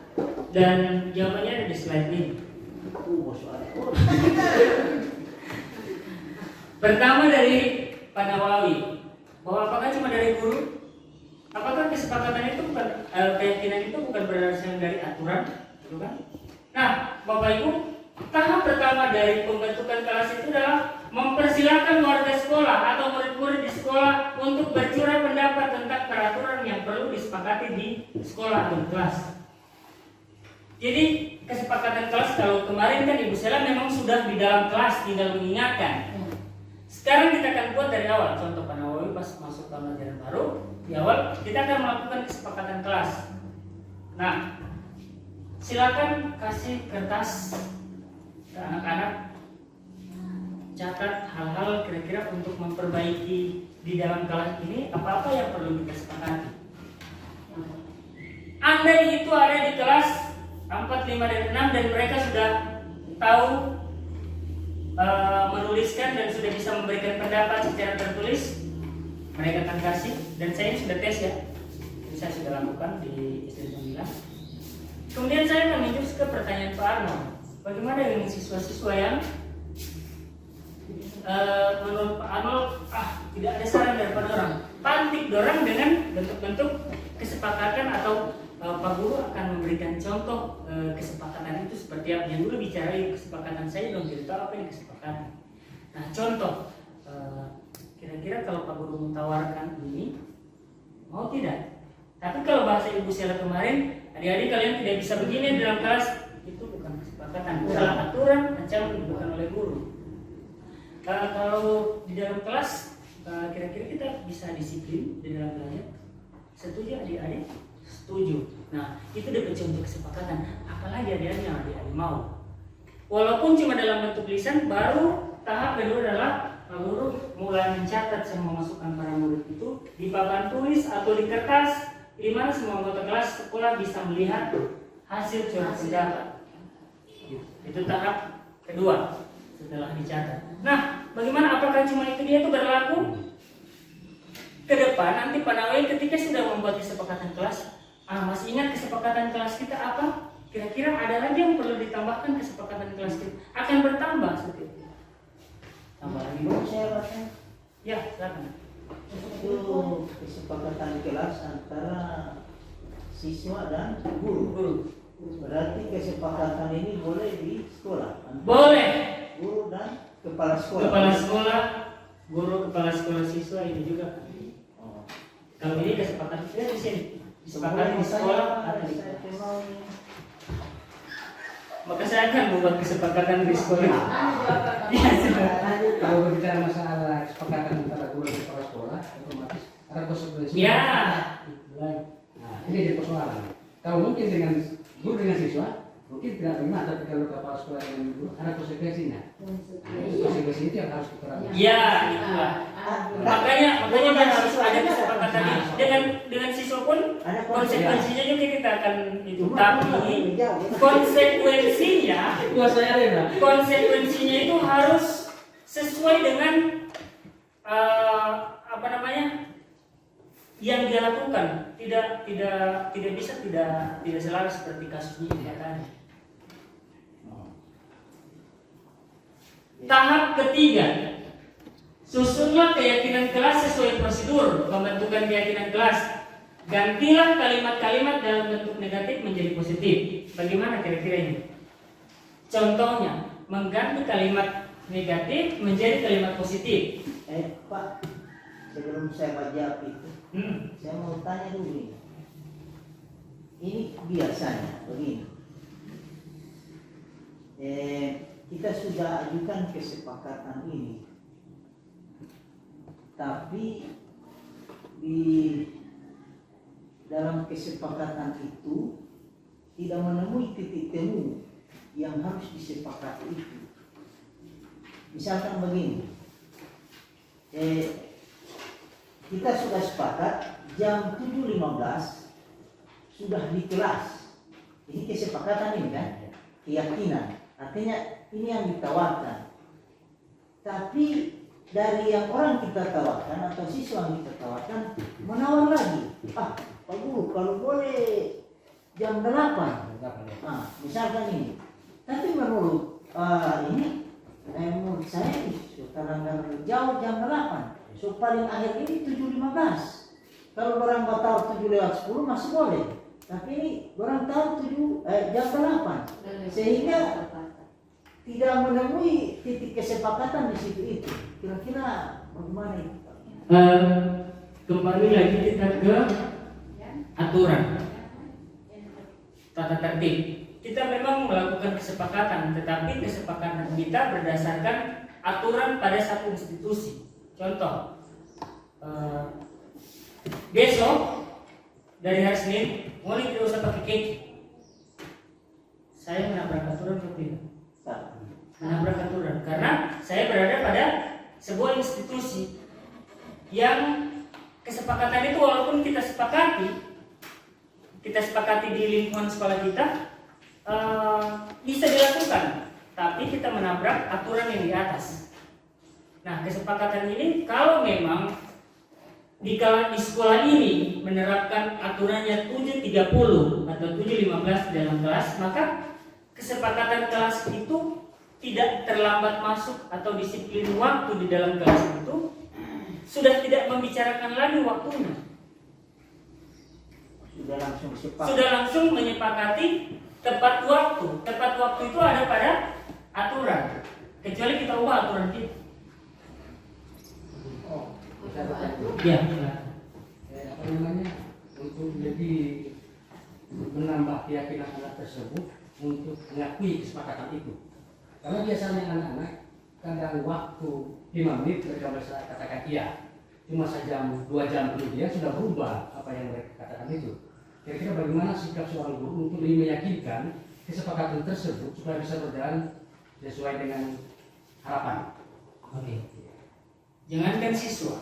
dan jawabannya ada di slide ini. Pertama dari Pak Nawawi, bahwa apakah cuma dari guru? Apakah kesepakatan itu bukan keyakinan itu bukan berdasarkan dari aturan, gitu kan? Nah, Bapak Ibu, tahap pertama dari pembentukan kelas itu adalah mempersilakan warga sekolah atau murid-murid di sekolah untuk bercurah pendapat tentang peraturan yang perlu disepakati di sekolah atau kelas. Jadi kesepakatan kelas, kalau kemarin kan Ibu Sela memang sudah di dalam kelas, tinggal mengingatkan. Sekarang kita akan buat dari awal. Contoh Pak Nawawi pas masuk tahun ajaran baru, di awal kita akan melakukan kesepakatan kelas. Nah, silakan kasih kertas ke anak-anak, catat hal-hal kira-kira untuk memperbaiki di dalam kelas ini, apa-apa yang perlu kita sepakati. Andai itu ada di kelas 4, 5, dan 6 dan mereka sudah tahu menuliskan dan sudah bisa memberikan pendapat secara tertulis, mereka akan kasih. Dan saya sudah tes ya, ini saya sudah lakukan di SD 9. Kemudian saya akan menjurus ke pertanyaan Pak Arnold, bagaimana dengan siswa-siswa yang menurut Pak Arnold tidak ada saran daripada orang, pantik dorang dengan bentuk-bentuk kesepakatan atau Pak Guru akan memberikan contoh kesepakatan itu seperti apa. Yang dulu bicara kesepakatan saya belum tidak tahu apa yang kesepakatan. Nah contoh, kira-kira kalau Pak Guru mentawarkan ini, mau tidak? Tapi kalau bahasa Ibu Sela kemarin, adik-adik kalian tidak bisa begini dalam kelas, itu bukan kesepakatan, bukan aturan, ancaman bukan oleh guru. Kalau di dalam kelas, kira-kira kita bisa disiplin di dalam belajar. Setuju adik-adik? Setuju. Nah, itu dapat contoh kesepakatan. Apalagi adik-adik yang adik-adik mau. Walaupun cuma dalam bentuk lisan, baru tahap kedua adalah Pak Guru mulai mencatat semua masukan para murid itu di papan tulis atau di kertas, di mana semua anggota kelas sekolah bisa melihat hasil curhat pendapat. Itu tahap kedua setelah dicatat. Nah, bagaimana, apakah cuma itu dia itu berlaku? Ke depan nanti Pak Nawel ketika sudah membuat kesepakatan kelas, masih ingat kesepakatan kelas kita apa? Kira-kira ada lagi yang perlu ditambahkan kesepakatan kelas kita? Akan bertambah seperti itu. Tambah lagi. Saya baca. Ya, silakan. Itu kesepakatan kelas antara siswa dan guru. Berarti kesepakatan ini boleh di sekolah. Boleh. Guru dan kepala sekolah. Kepala sekolah, guru, kepala sekolah, siswa ini juga. Kalau ini kesepakatan kita di sini, kesepakatan di sekolah atau di kelas. Maka saya akan membuat kesepakatan di sekolah. Kalau berbicara masalah kesepakatan antara guru dan kepala sekolah, otomatis ada konsekuensi. Ya. Nah, ini jadi persoalan. Kalau mungkin dengan guru dengan siswa, mungkin tidak terima, tapi kalau kepala sekolah dengan guru ada konsekuensinya. Konsekuensi itu yang harus diterapkan. Ya, itulah. Makanya dia harus ada kesepakatan dengan siswa pun konsekuensinya juga kita akan itu. Tapi konsekuensinya itu harus sesuai dengan yang dia lakukan. Tidak bisa tidak selaras seperti kasus ini katanya. Tahap ketiga, susunlah keyakinan kelas sesuai prosedur pembentukan keyakinan kelas. Gantilah kalimat-kalimat dalam bentuk negatif menjadi positif. Bagaimana kira-kira ini? Contohnya, mengganti kalimat negatif menjadi kalimat positif. Pak, sebelum saya baca itu, saya mau tanya dulu ini. Ini biasanya begini. Kita sudah ajukan kesepakatan ini, tapi di dalam kesepakatan itu tidak menemui titik temu yang harus disepakati itu. Misalkan begini, kita sudah sepakat jam 7.15 sudah di kelas. Ini kesepakatan ini kan, keyakinan. Artinya ini yang ditawarkan. Tapi dari yang orang kita tawarkan atau siswa yang kita tawarkan menawar lagi. Pak Guru, kalau boleh jam 8. Misalkan ini. Tapi menurut menurut saya kadang-kadang jauh jam 8. So paling akhir ini 7.15. Kalau orang batal 7:10 masih boleh. Tapi ini orang tahu jam 8. Sehingga tidak menemui titik kesepakatan di situ itu. Kira-kira bagaimana itu? Kembali lagi kita ke aturan tata tertib. Kita memang melakukan kesepakatan, tetapi kesepakatan kita berdasarkan aturan pada satu institusi. Contoh, besok dari hari Senin mulai tidak usah pakai keju. sebuah institusi yang kesepakatan itu walaupun kita sepakati di lingkungan sekolah kita bisa dilakukan, tapi kita menabrak aturan yang di atas. Nah, kesepakatan ini kalau memang di sekolah ini menerapkan aturannya 7.30 atau 7.15 dalam kelas, maka kesepakatan kelas itu tidak terlambat masuk atau disiplin waktu di dalam kelas itu sudah tidak membicarakan lagi waktunya. Sudah langsung menyepakati tepat waktu. Tepat waktu itu ada pada aturan. Kecuali kita ubah aturan kita. Ya, apa namanya, untuk lebih menambah keyakinan anak tersebut untuk mengakui kesepakatan itu. Karena biasanya anak-anak kadang waktu 5 menit mereka bisa katakan iya, cuma sejam 2 jam kemudian sudah berubah apa yang mereka katakan itu. Kira-kira bagaimana sikap seorang guru untuk lebih meyakinkan kesepakatan tersebut supaya bisa berjalan sesuai dengan harapan? Oke. Jangankan siswa,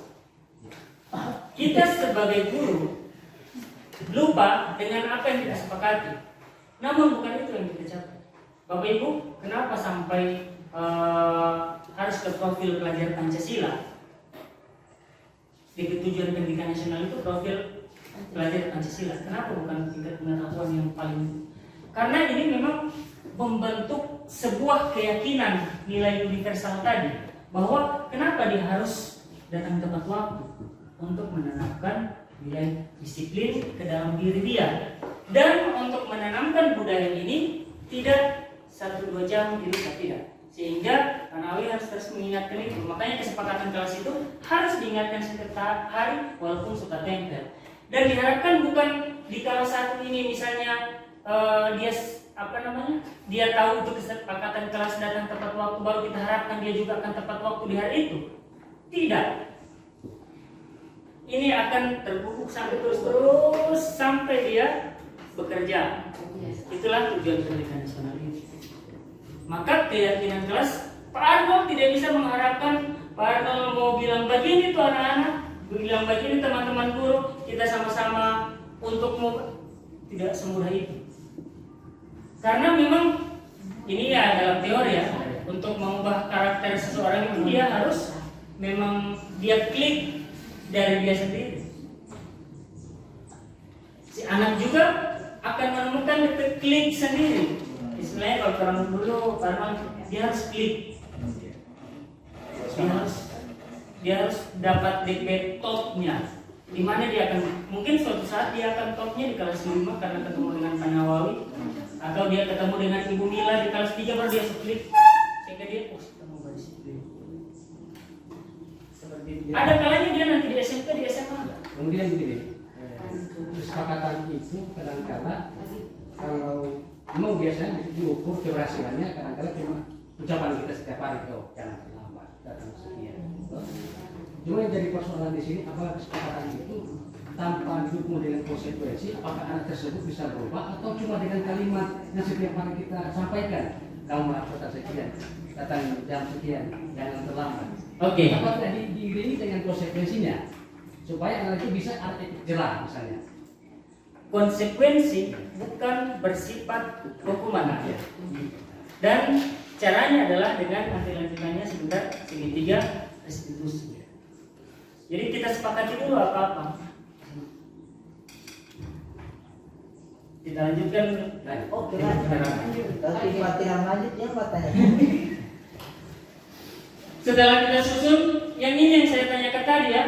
kita sebagai guru lupa dengan apa yang kita sepakati. Namun bukan itu yang kita capai. Bapak Ibu, kenapa sampai harus ke profil pelajar Pancasila? Di Ketujuan Pendidikan Nasional itu profil pelajar Pancasila. Kenapa bukan tingkat pengetahuan yang paling? Karena ini memang membentuk sebuah keyakinan nilai universal tadi, bahwa kenapa dia harus datang tepat waktu untuk menanamkan nilai disiplin ke dalam diri dia, dan untuk menanamkan budaya ini tidak 1-2 jam dirusak, tidak. Sehingga Anawi harus terus mengingatkan itu. Makanya kesepakatan kelas itu harus diingatkan setiap hari walaupun suka tempel. Dan diharapkan bukan di kalau satu ini misalnya dia tahu itu kesepakatan kelas datang tepat waktu baru kita harapkan dia juga akan tepat waktu di hari itu. Tidak. Ini akan terpupuk sampai terus sampai dia bekerja. Itulah tujuan pendidikan nasional ini. Maka keyakinan kelas, Pak Arnold tidak bisa mengharapkan Pak Arnold mau bilang begini tuh anak-anak, bilang begini teman-teman guru, kita sama-sama untuk tidak semudah itu. Karena memang ini ya dalam teori ya, untuk mengubah karakter seseorang itu dia harus memang dia klik dari dia sendiri. Si anak juga akan menemukan klik sendiri. Istilahnya kalau orang dulu karena dia harus klik, dia harus dapat DP topnya. Di mana dia akan mungkin suatu saat dia akan topnya di kelas 5 karena ketemu dengan Pak Nawawi, atau dia ketemu dengan Ibu Mila di kelas 3 baru dia klik sehingga dia ketemu baris. Seperti itu. Ada kalanya dia nanti di SMP di SMA. Kemudian begini, kesepakatan itu kadang-kala kalau memang biasanya diukur keberhasilannya kadang-kadang cuma ucapan kita setiap hari, oh jangan terlambat datang sekian. Cuma yang jadi persoalan di sini apakah kesepakatan itu tanpa didukung dengan konsekuensi, apakah anak tersebut bisa berubah atau cuma dengan kalimat yang setiap hari kita sampaikan, kamu harus datang sekian, datang jam sekian, jangan terlambat. Oke. Apakah diiringi dengan konsekuensinya supaya anak itu bisa ada efek jerah misalnya? Konsekuensi bukan bersifat hukuman aja. Dan caranya adalah dengan nanti-nantinya sebentar segitiga restitusi. Jadi kita sepakati dulu apa-apa. Kita lanjutkan. Oke, lanjut. Tapi latihan lanjutnya matanya. Setelah kita susun, yang ini yang saya tanyakan tadi ya,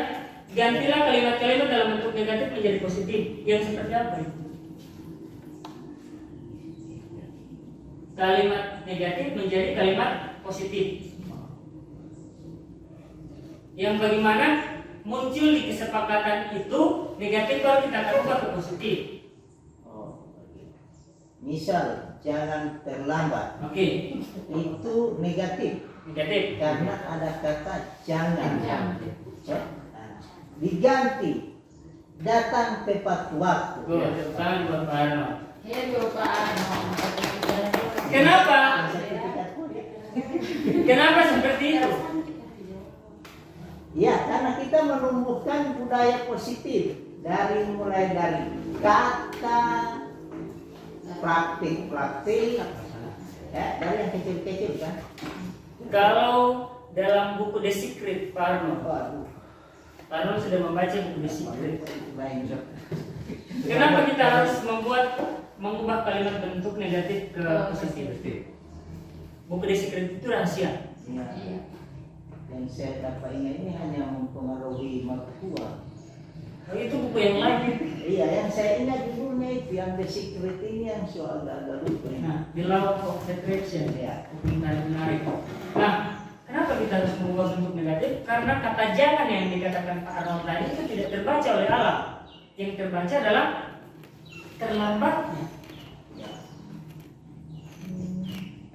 gantilah kalimat-kalimat dalam bentuk negatif menjadi positif. Yang seperti apa itu? Kalimat negatif menjadi kalimat positif. Yang bagaimana muncul di kesepakatan itu negatif baru kita akan ubah ke positif. Misal jangan terlambat. Oke. Itu negatif. Negatif. Karena ada kata jangan. Diganti datang tepat waktu. Tangan buat Pak Arnold. Kenapa? Kenapa seperti itu? Ya, karena kita menumbuhkan budaya positif mulai dari kata, praktik, ya, dari yang kecil-kecil kan. Kalau dalam buku The Secret, Pak Arnold, Waduh, Arnold sudah membaca buku The Secret. baik. Kenapa kita harus mengubah kalimat bentuk negatif ke positif? Buku The Secret itu rahasia. Ya. Yang saya dapat ini hanya mempengaruhi mertua. Oh, itu buku yang lain. Iya, yang saya ingat judulnya itu yang The Secret ini yang soal agak lupa. Nah, The Law of Attraction, Ya. buku menarik. Nah, kenapa kita harus mengubah bentuk negatif? Karena kata jangan yang dikatakan Pak Arnold tadi itu tidak terbaca oleh alam. Yang terbaca adalah terlambatnya.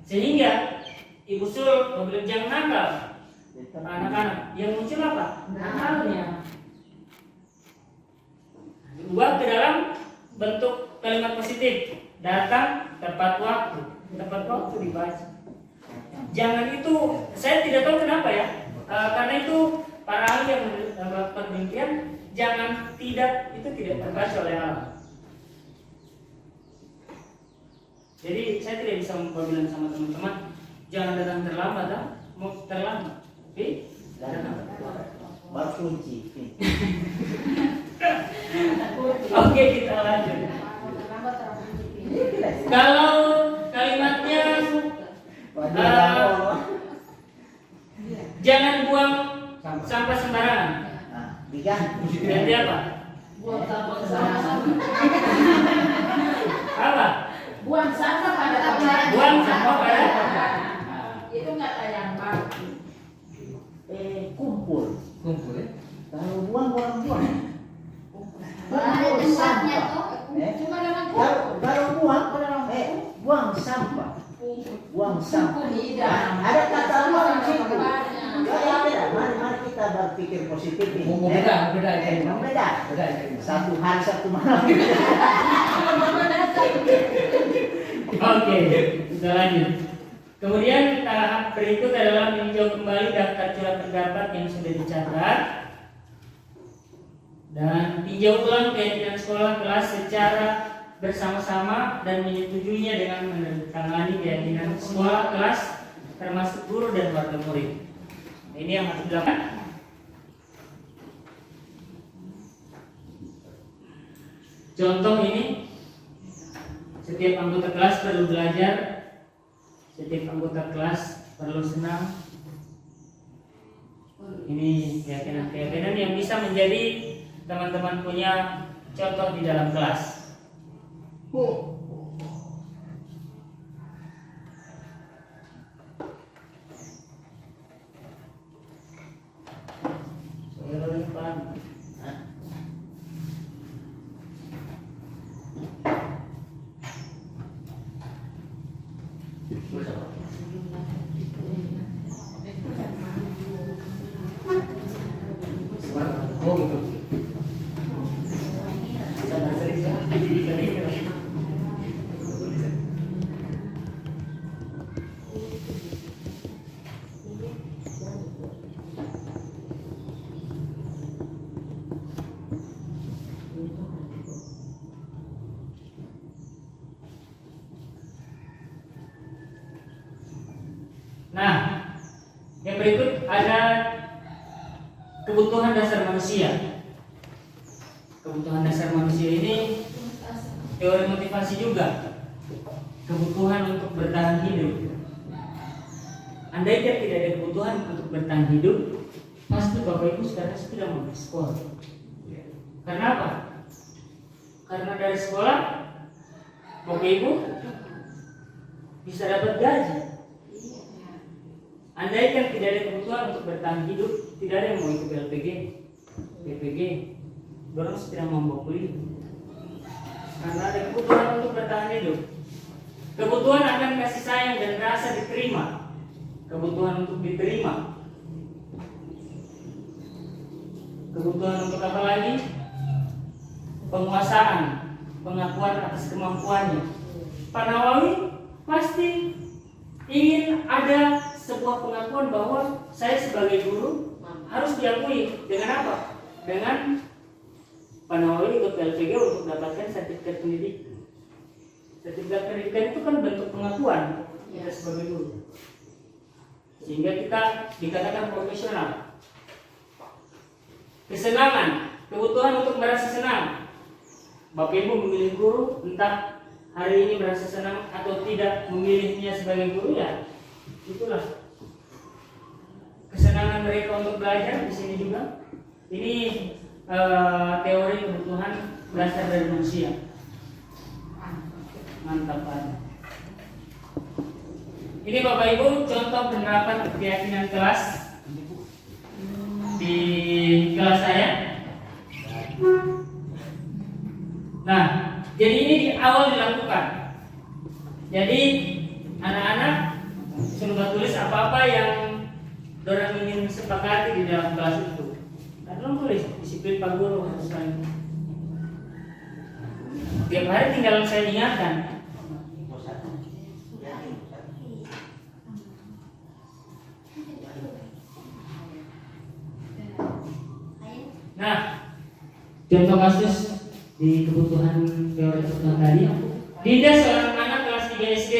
Sehingga Ibu Sul bilang jangan nakal. Anak-anak yang muncul apa? Nakalnya. Diubah ke dalam bentuk kalimat positif. Datang tepat waktu. Tepat waktu dibaca. Jangan itu, saya tidak tahu kenapa ya. Karena itu para ahli yang melakukan penelitian, jangan tidak itu tidak terbaca oleh alam. Jadi saya tidak bisa bilang sama teman-teman, jangan datang terlambat, mau terlambat. Oke? Bab kunci. Oke, kita lanjut. Kalau kalimatnya jangan buang sampah sembarangan. Nah, diganti. Ganti apa? Buang sampah sembarangan. Apa? Buang sampah pada tempat. Buang sampah pada. Itu kata yang bagus. Kumpul. Kumpul ya. Kalau buang. Ada tempatnya tuh. Cuma dengan Kalau buang sampah. Buang sampah. Ada kata buang di situ. Ya, mari kita berpikir positif ini. Beda. Membeda. Satu hari satu malam. Oke, kita lanjut. Kemudian tahap berikut adalah meninjau kembali daftar surat pendapat yang sudah dicatat dan tinjau ulang keyakinan sekolah kelas secara bersama-sama dan menyetujuinya dengan menandatangani keyakinan sekolah kelas termasuk guru dan warga murid. Ini yang harus dilakukan. Contoh ini, setiap anggota kelas perlu belajar, setiap anggota kelas perlu senang. Ini keyakinan yang bisa menjadi teman-teman punya contoh di dalam kelas. Oh gitu. Nah, yang berikut ada kebutuhan dasar manusia. Kebutuhan dasar manusia ini teori motivasi juga. Kebutuhan untuk bertahan hidup. Andaikan tidak ada kebutuhan untuk bertahan hidup, pasti Bapak Ibu sekarang sudah mau sekolah. Karena apa? Karena dari sekolah Bapak Ibu bisa dapat gaji. Andaikan tidak ada kebutuhan untuk bertahan hidup, tidak ada yang mau ikut LPG, PPG, dorong tidak mau kuliah. Karena ada kebutuhan untuk bertahan hidup. Kebutuhan akan kasih sayang dan rasa diterima. Kebutuhan untuk diterima. Kebutuhan untuk apa lagi? Penguasaan, pengakuan atas kemampuannya. Pak Nawawi pasti ingin ada sebuah pengakuan bahwa saya sebagai guru harus diakui dengan apa? Dengan Pak Nawawi ikut LPG untuk mendapatkan sertifikat pendidikan. Sertifikat pendidikan itu kan bentuk pengakuan kita sebagai guru, sehingga kita dikatakan profesional. Kesenangan, kebutuhan untuk merasa senang. Bapak Ibu memilih guru, entah hari ini merasa senang atau tidak memilihnya sebagai guru, ya itulah kesenangan mereka untuk belajar di sini juga. Ini teori kebutuhan dasar dari manusia. Mantap Pak. Ini Bapak Ibu contoh penerapan keyakinan kelas di kelas saya. Nah, jadi ini di awal dilakukan. Jadi anak-anak suruh tulis apa-apa yang dorang ingin sepakati di dalam kelas itu. Karena tulis disiplin Pak Guru harus lain. Tiap hari tinggal saya ingatkan. Nah, contoh kasus di kebutuhan teori kebutuhan tadi, Dinda seorang anak kelas 3 SD.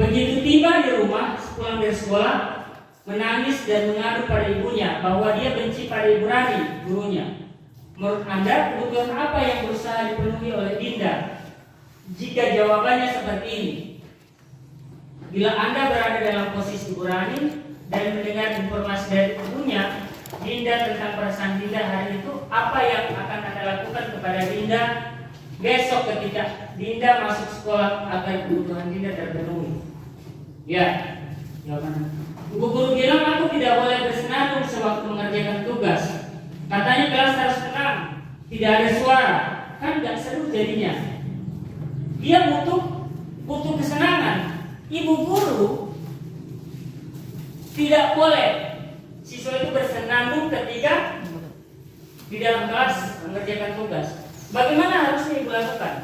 Begitu tiba di rumah pulang dari sekolah, menangis dan mengadu pada ibunya bahwa dia benci pada Ibu Rani, gurunya. Menurut Anda, kebutuhan apa yang berusaha dipenuhi oleh Dinda? Jika jawabannya seperti ini, bila Anda berada dalam posisi Ibu Rani dan mendengar informasi dari ibunya Dinda tentang perasaan Dinda hari itu, apa yang akan Anda lakukan kepada Dinda besok ketika Dinda masuk sekolah agar kebutuhan Dinda terpenuhi? Ya, jawaban. Ibu guru bilang aku tidak boleh bersenandung sewaktu mengerjakan tugas. Katanya kelas harus tenang, tidak ada suara, kan nggak seru jadinya. Dia butuh kesenangan. Ibu guru tidak boleh siswa itu bersenandung ketika di dalam kelas mengerjakan tugas. Bagaimana harusnya ibu lakukan?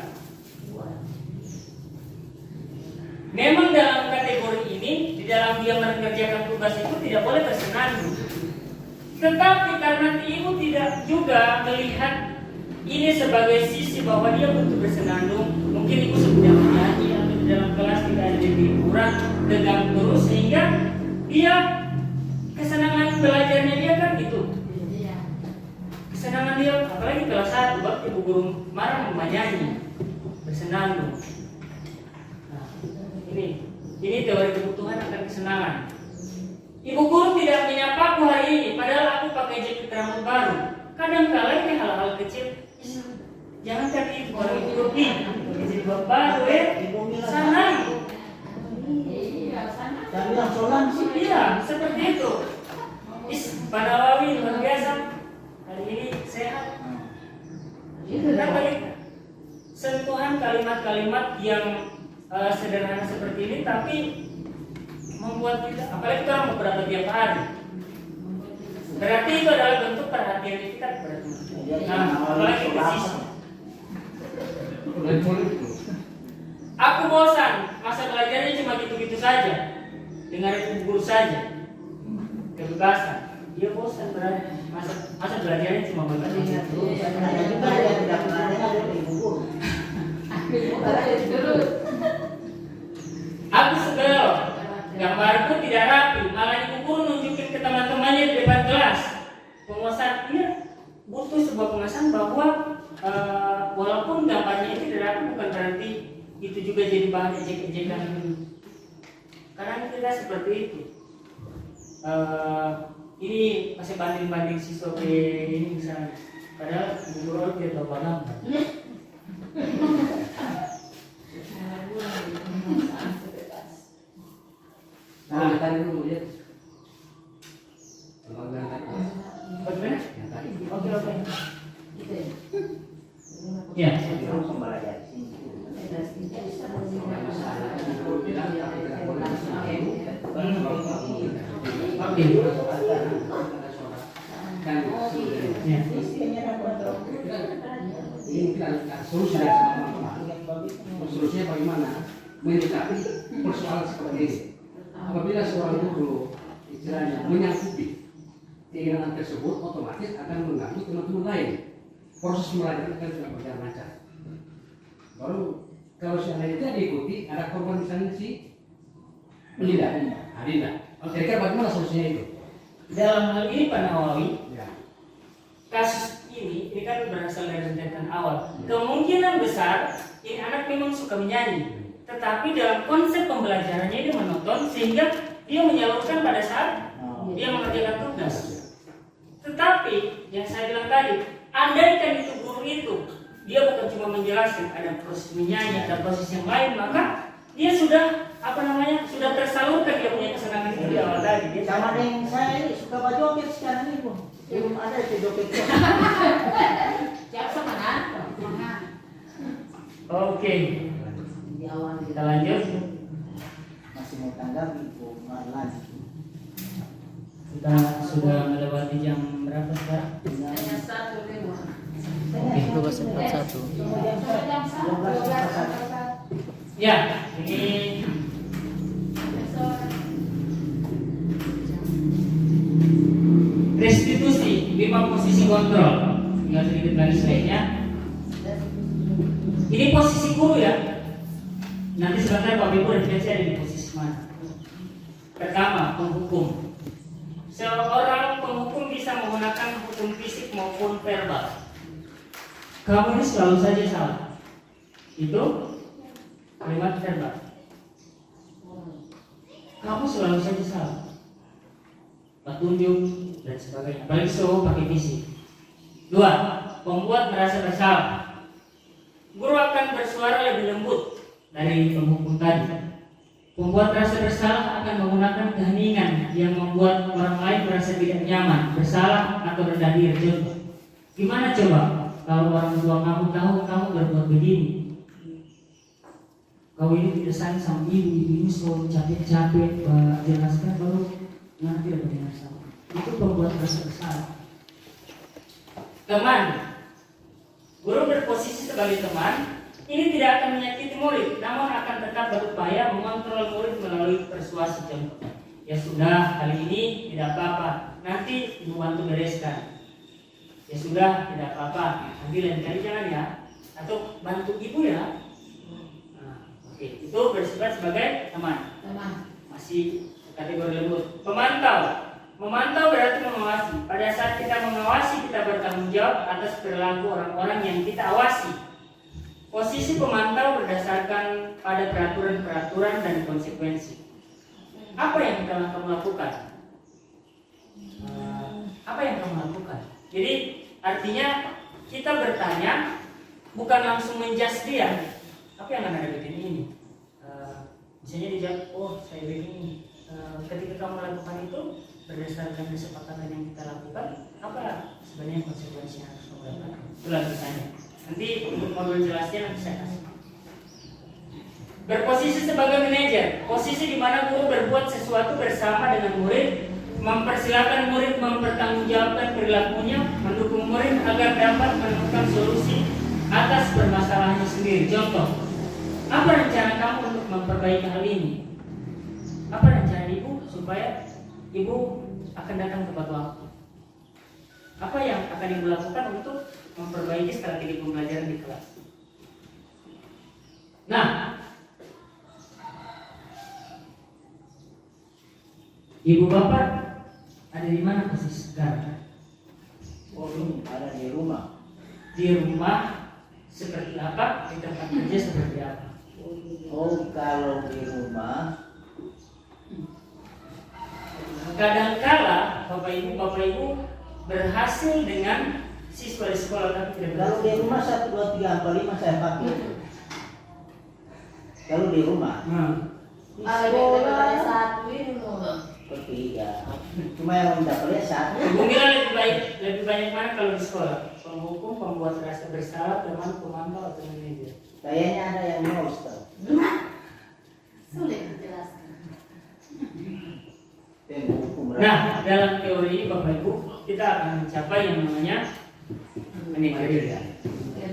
Memang dalam kategori ini, di dalam dia mengerjakan tugas itu tidak boleh bersenandung. Tetapi karena ibu tidak juga melihat ini sebagai sisi bahwa dia butuh bersenandung, mungkin ibu sedang menyanyi atau di dalam kelas tidak ada hiburan, tegang terus, sehingga dia kesenangan belajarnya dia kan gitu. Kesenangan dia, apalagi kelas 1, waktu ibu guru marah menyanyi, bersenandung. Nah, ini teori kebutuhan akan kesenangan. Ibu guru tidak menyapaku hari ini, padahal aku pakai jaket rambut baru. Kadang-kala ini hal-hal kecil. Jangan cari orang ibu guru pakai jaket baru, sana. Jangan bilang solan sih. Iya, seperti itu. Pak Nawawi luar biasa. Hari ini sehat. Sentuhan kalimat-kalimat yang sederhana seperti ini, tapi membuat kita, apalagi kita mau berapa tiap hari. Berarti itu adalah bentuk perhatian kita kepada Tuhan. Nah, apalagi ke siswa. Aku bosan, masa belajarnya cuma gitu-gitu saja, dengar ibu guru saja. Kebebasan, dia bosan berarti masa belajarnya cuma begitu. Ada juga yang tidak belajar dari ibu guru. Aku sebel, gambarku tidak rapi, malah ibu guru nunjukin ke teman-temannya di depan kelas. Penguasaan, iya, butuh sebuah penguasaan bahwa walaupun gambarnya itu tidak rapi bukan berarti itu juga jadi bahan ejek-ejekan. Karena kita seperti itu. Ini masih banding-banding siswa ini misalnya, padahal ibu guru dia tahu banget. Nah, tadi dulu ya. Bagaimana? Oke. Ya. Oke. Solusinya bagaimana menyikapi persoalan seperti ini? Apabila seorang guru istilahnya menyangkuti keinginan tersebut otomatis akan mengganggu teman-teman lain. Proses pembelajaran akan tidak berjalan lancar. Baru kalau seandainya tidak diikuti, ada korban misalnya si Adinda. Kira-kira bagaimana solusinya itu? Dalam hal ini Pak Nawawi, Ya. kasus ini kan berasal dari rentetan awal. Kemungkinan besar ini anak memang suka menyanyi, tetapi dalam konsep pembelajarannya dia menonton sehingga dia menyalurkan pada saat dia mengerjakan tugas. Tetapi yang saya bilang tadi, andaikan itu guru itu dia bukan cuma menjelaskan, ada proses menyanyi, ada proses yang lain, maka dia sudah sudah tersalurkan dia punya kesenangan itu di awal tadi. Dia Sama dengan saya ini suka bajoget sekarang ini pun. Belum ada itu joget. Siapa mana? Oke, kita lanjut. Masih mau tanggapi Bu Marlan. Kita sudah melewati jam berapa sekarang? Hanya 1:05. Oke, 12:41. Ya, ini restitusi 5 posisi kontrol. Tinggal sedikit lagi slide-nya. Ini posisi guru ya. Nanti sebentar Bapak Ibu refleksi ada di posisi mana. Pertama, penghukum. Seorang penghukum bisa menggunakan hukum fisik maupun verbal. Kamu ini selalu saja salah. Itu kalimat verbal. Kamu selalu saja salah. Petunjuk dan sebagainya. Apalagi selalu pakai fisik. 2. Pembuat merasa bersalah. Guru akan bersuara lebih lembut dari penghukum tadi. Pembuat rasa bersalah akan menggunakan keheningan yang membuat orang lain merasa tidak nyaman, bersalah atau rendah diri. Contoh, gimana coba kalau orang tua kamu tahu kamu berbuat begini? Kau ini tidak sayang sama ibu ini selalu capek-capek jelaskan baru ngerti apa yang salah. Itu pembuat rasa bersalah. Teman, guru berposisi sebagai teman. Ini tidak akan menyakiti murid, namun akan tetap berupaya mengontrol murid melalui persuasi. Contoh, ya sudah, kali ini tidak apa-apa, nanti ibu bantu bereskan. Ya sudah, tidak apa-apa, nanti lain kali jangan ya, atau bantu ibu ya. Nah, oke, itu bersifat sebagai teman. Masih kategori lembut. Pemantau. Memantau berarti mengawasi. Pada saat kita mengawasi, kita bertanggung jawab atas perilaku orang-orang yang kita awasi. Posisi pemantau berdasarkan pada peraturan-peraturan dan konsekuensi. Apa yang kamu lakukan? Apa yang kamu lakukan? Jadi artinya kita bertanya bukan langsung menjudge dia. Apa yang Anda bikin ini? Misalnya dijawab, oh saya begini. Ketika kamu melakukan itu berdasarkan kesepakatan yang kita lakukan, apa sebenarnya konsekuensi yang harus kamu lakukan? Itulah misalnya. Nanti untuk modul jelasnya nanti saya kasih. Berposisi sebagai manajer, posisi di mana guru berbuat sesuatu bersama dengan murid, mempersilakan murid mempertanggungjawabkan perilakunya, mendukung murid agar dapat menemukan solusi atas permasalahannya sendiri. Contoh, apa rencana kamu untuk memperbaiki hal ini? Apa rencana ibu supaya ibu akan datang tepat waktu? Apa yang akan ibu lakukan untuk memperbaiki strategi pembelajaran di kelas? Nah, ibu bapak ada di mana posisi sekarang? Oh ini ada di rumah. Di rumah seperti apa? Di tempat kerja seperti apa? Oh kalau di rumah Kadangkala bapak ibu berhasil dengan siswa di sekolah tapi tidak kalau berhasil. di rumah 1, 2, 3, 4, 5 saya pakai. Kalau di rumah Lebih daripada satu ini loh. ketiga. Cuma yang minta kuliah 1. Ibu Mila lebih banyak mana kalau di sekolah? Penghukum, pembuat rasa bersalah, teman, pemantau atau manajer? Kayaknya ada yang mau Ustaz. Sulit dijelaskan. Nah, dalam teori ini Bapak Ibu kita akan mencapai yang namanya manajerial.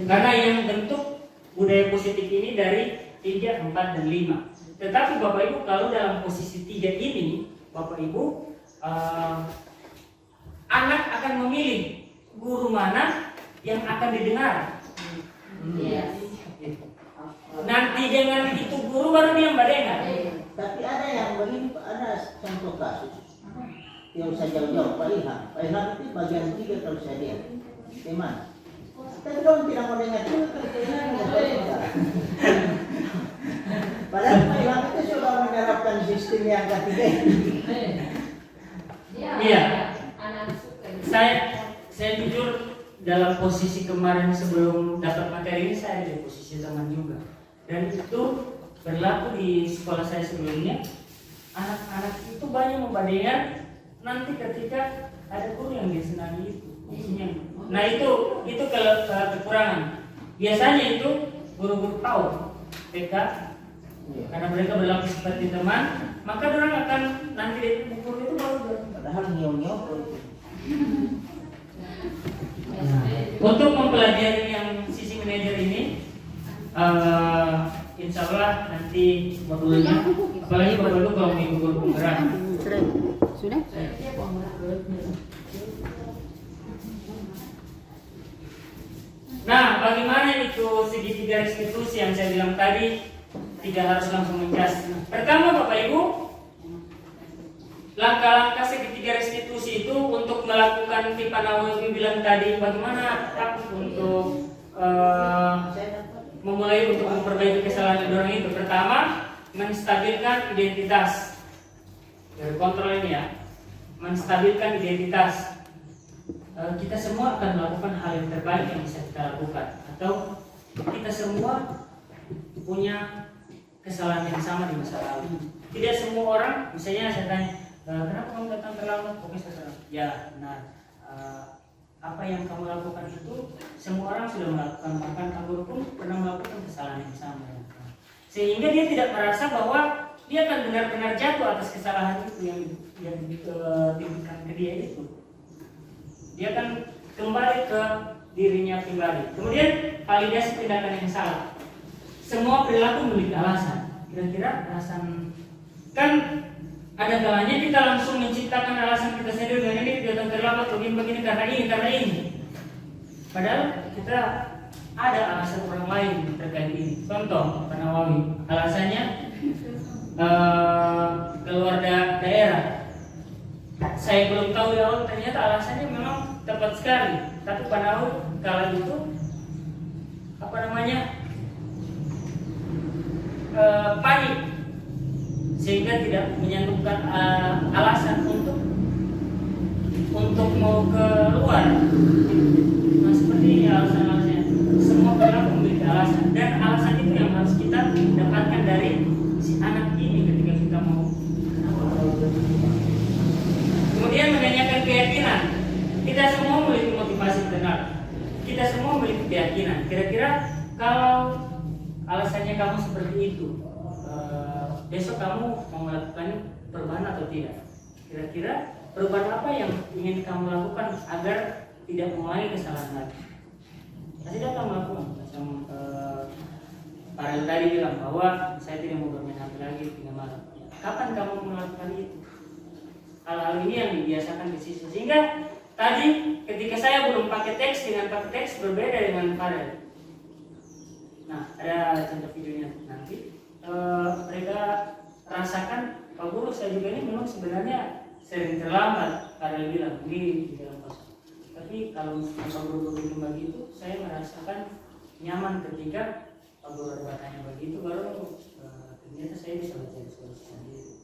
Karena yang bentuk budaya positif ini dari 3, 4, dan 5. Tetapi Bapak Ibu kalau dalam posisi 3 ini Bapak Ibu anak akan memilih guru mana yang akan didengar. Nanti dengan itu guru baru dia mendengar. Tapi ada yang begini, ada contoh kasus yang usah jauh-jauh, Pak Ilham itu bagian 3 kalau saya lihat teman. Tapi kalau tidak mau dengar itu padahal Pak Ilham itu sudah menerapkan sistem yang ketiga. Iya. Saya jujur dalam posisi kemarin sebelum dapat materi ini saya di posisi teman juga. Dan itu berlaku di sekolah saya sebelumnya. Anak-anak itu banyak membadengar nanti ketika ada guru yang dia senangi itu. Nah itu kekurangan. Biasanya itu guru-guru tahu TK karena mereka berlaku seperti teman, maka orang akan nanti guru itu baru Padahal nyong-nyong. Untuk mempelajari yang sisi manajer ini, insya Allah nanti modulnya, apalagi Bapak Ibu kalau mau guru penggerak. Sudah? Nah, bagaimana itu segitiga restitusi yang saya bilang tadi? Tidak harus langsung menjas. Pertama, Bapak Ibu, langkah-langkah segitiga restitusi itu untuk melakukan Pak Nawawi bilang tadi, bagaimana untuk memulai untuk memperbaiki kesalahan orang itu. Pertama, menstabilkan identitas. Dari kontrol ini ya, menstabilkan identitas. Kita semua akan melakukan hal yang terbaik yang bisa kita lakukan, atau kita semua punya kesalahan yang sama di masa lalu. Tidak semua orang, misalnya saya tanya, kenapa kamu datang terlambat? Pokoknya saya bilang, ya benar. Apa yang kamu lakukan itu semua orang sudah melakukan, bahkan kamu pun pernah melakukan kesalahan yang sama. Sehingga dia tidak merasa bahwa dia akan benar-benar jatuh atas kesalahan itu yang ditimbulkan ke dia itu. Dia akan kembali ke dirinya kembali. Kemudian validasi tindakan yang salah. Semua perilaku memiliki alasan. Kira-kira alasan, kan ada kalanya kita langsung menciptakan alasan kita sendiri dengan ini datang terlambat begini karena ini. Padahal kita ada alasan orang lain terkait ini. Contoh Pak Nawawi, alasannya keluar daerah. Saya belum tahu di awal, ternyata alasannya memang tepat sekali. Tapi Pak Nawawi kala itu panik sehingga tidak menyantumkan alasan untuk mau keluar. Nah seperti ini alasan-alasannya. Semua perilaku memiliki alasan, dan alasan itu yang harus kita dapatkan dari si anak ini ketika kita mau. Kemudian menanyakan keyakinan. Kita semua memiliki motivasi internal. Kita semua memiliki keyakinan. Kira-kira kalau alasannya kamu seperti itu, besok kamu mau melakukan perubahan atau tidak? Kira-kira perubahan apa yang ingin kamu lakukan agar tidak mengulangi kesalahan lagi? Pasti datang melakukan. Macam Pak Rel tadi bilang bahwa saya tidak mau bermain HP lagi 3 malam. Kapan kamu melakukan itu? Hal-hal ini yang dibiasakan di sisi. Sehingga tadi ketika saya belum pakai teks dengan pakai teks berbeda dengan Pak Rel. Nah, ada contoh videonya nanti. Mereka rasakan, Pak Guru saya juga ini memang sebenarnya sering terlambat. Pak Rel bilang di dalam kos. Tapi kalau Pak Guru bilang begitu, saya merasakan nyaman ketika Pak Guru bertanya begitu, baru ternyata saya bisa mencari solusi sendiri.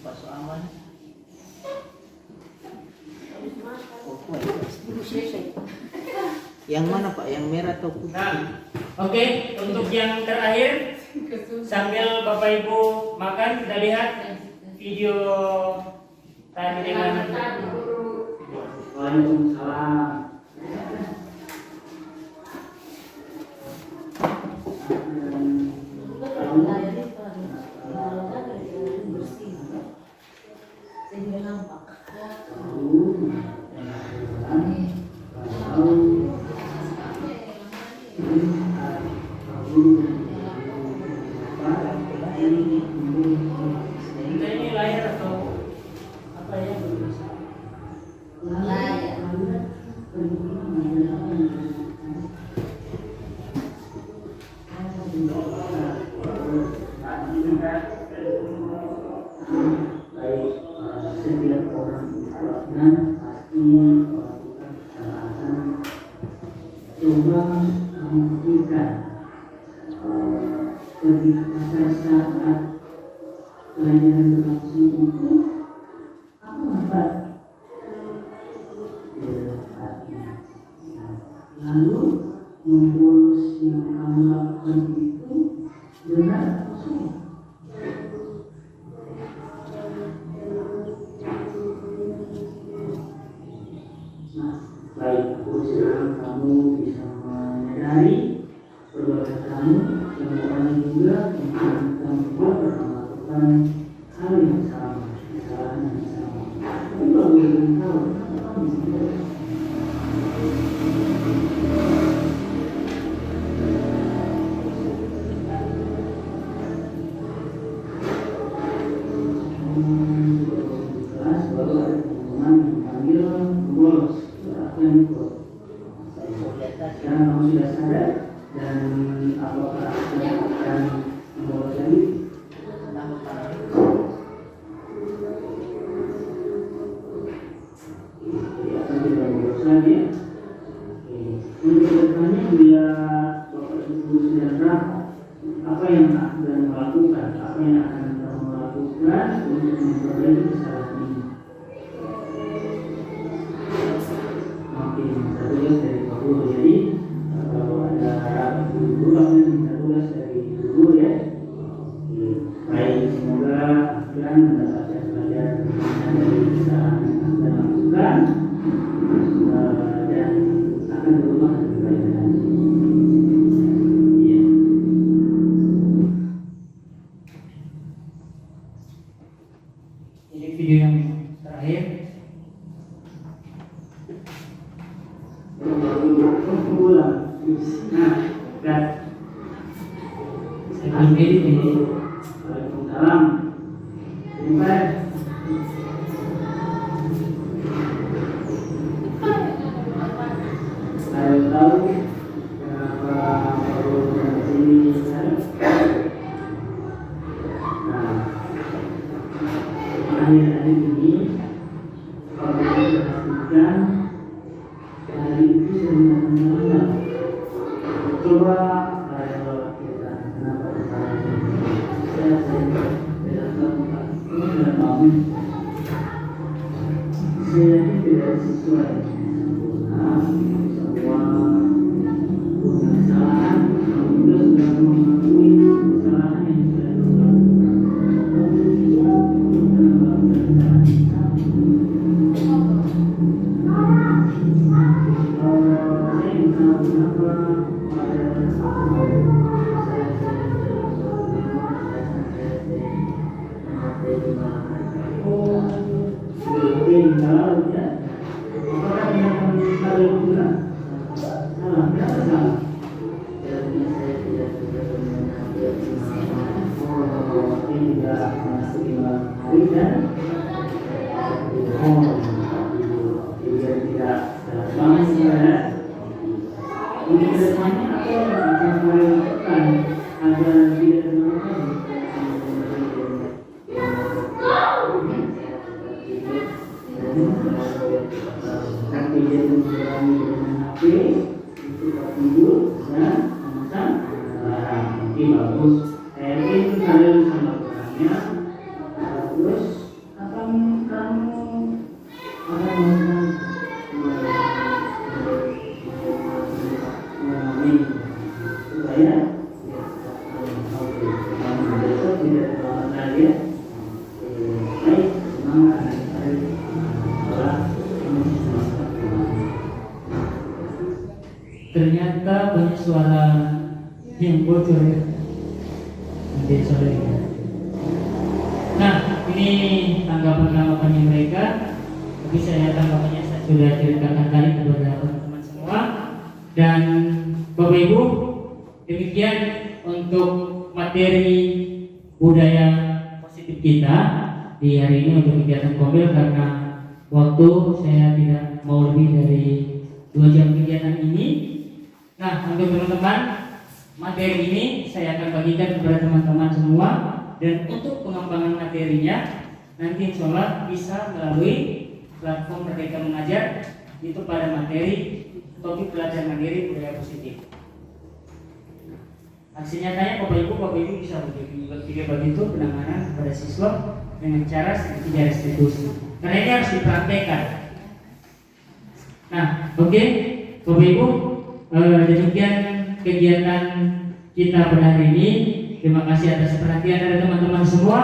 Pak Soaman. Yang mana Pak? Yang merah atau putih? Nah, oke, untuk yang terakhir sambil Bapak Ibu makan, kita lihat video tadi dengan Waalaikumsalam. Nampak. Ini layar atau apa ya? Setiap orang dan pasti melakukan kesalahan. Coba membuktikan pada saat pelajaran berlangsung itu apa lalu membolos yang kamu lakukan itu benar atau salah? Baik, usaha kamu bisa menyadari perbuatan kamu, semoga juga kamu juga pernah melakukan hal yang sama, kesalahan yang sama. Tapi kalau belum tahu, kenapa kamu tidak? Kelas baru ada teman yang panggil bolos. Yang ikut. Sekarang kamu sudah sadar dan apakah akan membawa lagi? Jadi akan tidak membolos lagi. Untuk kedepannya bila Bapak Ibu sudah tahu apa yang akan melakukan, apa yang akan kamu lakukan untuk memperbaiki kesalahan ini. Minta tugas dari Pak Guru. Jadi kalau ada guru kami minta tugas dari guru ya. Baik, semoga kalian mendapatkan pelajaran dari kesalahan yang Anda lakukan dan akan berubah lebih baik lagi. Ini video yang terakhir. Nah, dan saya ambil ini. Waalaikumsalam. Baik. Saya tahu kenapa baru dari sini saya. Nah, akhir-akhir ini kalau kita perhatikan hari itu sebenarnya coba kalau kita kenapa saya tidak tahu tidak bangun saya tidak sesuai semua punya kesalahan kamu juga sudah mengakui kesalahan yang sudah dilakukan kamu juga sudah melakukan kesalahan saya tahu kenapa Ternyata banyak suara yang bocor ya. Nanti sore. Nah, ini tanggapan-tanggapannya mereka. Tapi saya tanggapannya saya sudah ceritakan tadi kepada teman-teman semua. Dan Bapak Ibu, demikian untuk materi budaya kita di hari ini untuk kegiatan Komil, karena waktu saya tidak mau lebih dari 2 jam kegiatan ini. Nah, untuk teman-teman, materi ini saya akan bagikan kepada teman-teman semua, dan untuk pengembangan materinya nanti insya Allah bisa melalui platform Merdeka Mengajar, itu pada materi topik belajar mandiri budaya positif. Aksi nyatanya Bapak Ibu bisa bagi itu penanganan kepada siswa dengan cara segitiga restitusi. Karena ini harus dipraktekkan. Nah, oke, Bapak Ibu, demikian kegiatan kita pada hari ini. Terima kasih atas perhatian dari teman-teman semua.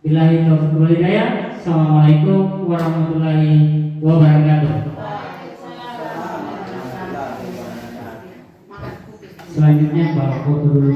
Billahi taufiq wal hidayah. Assalamualaikum warahmatullahi wabarakatuh. Selanjutnya Bapak foto dulu.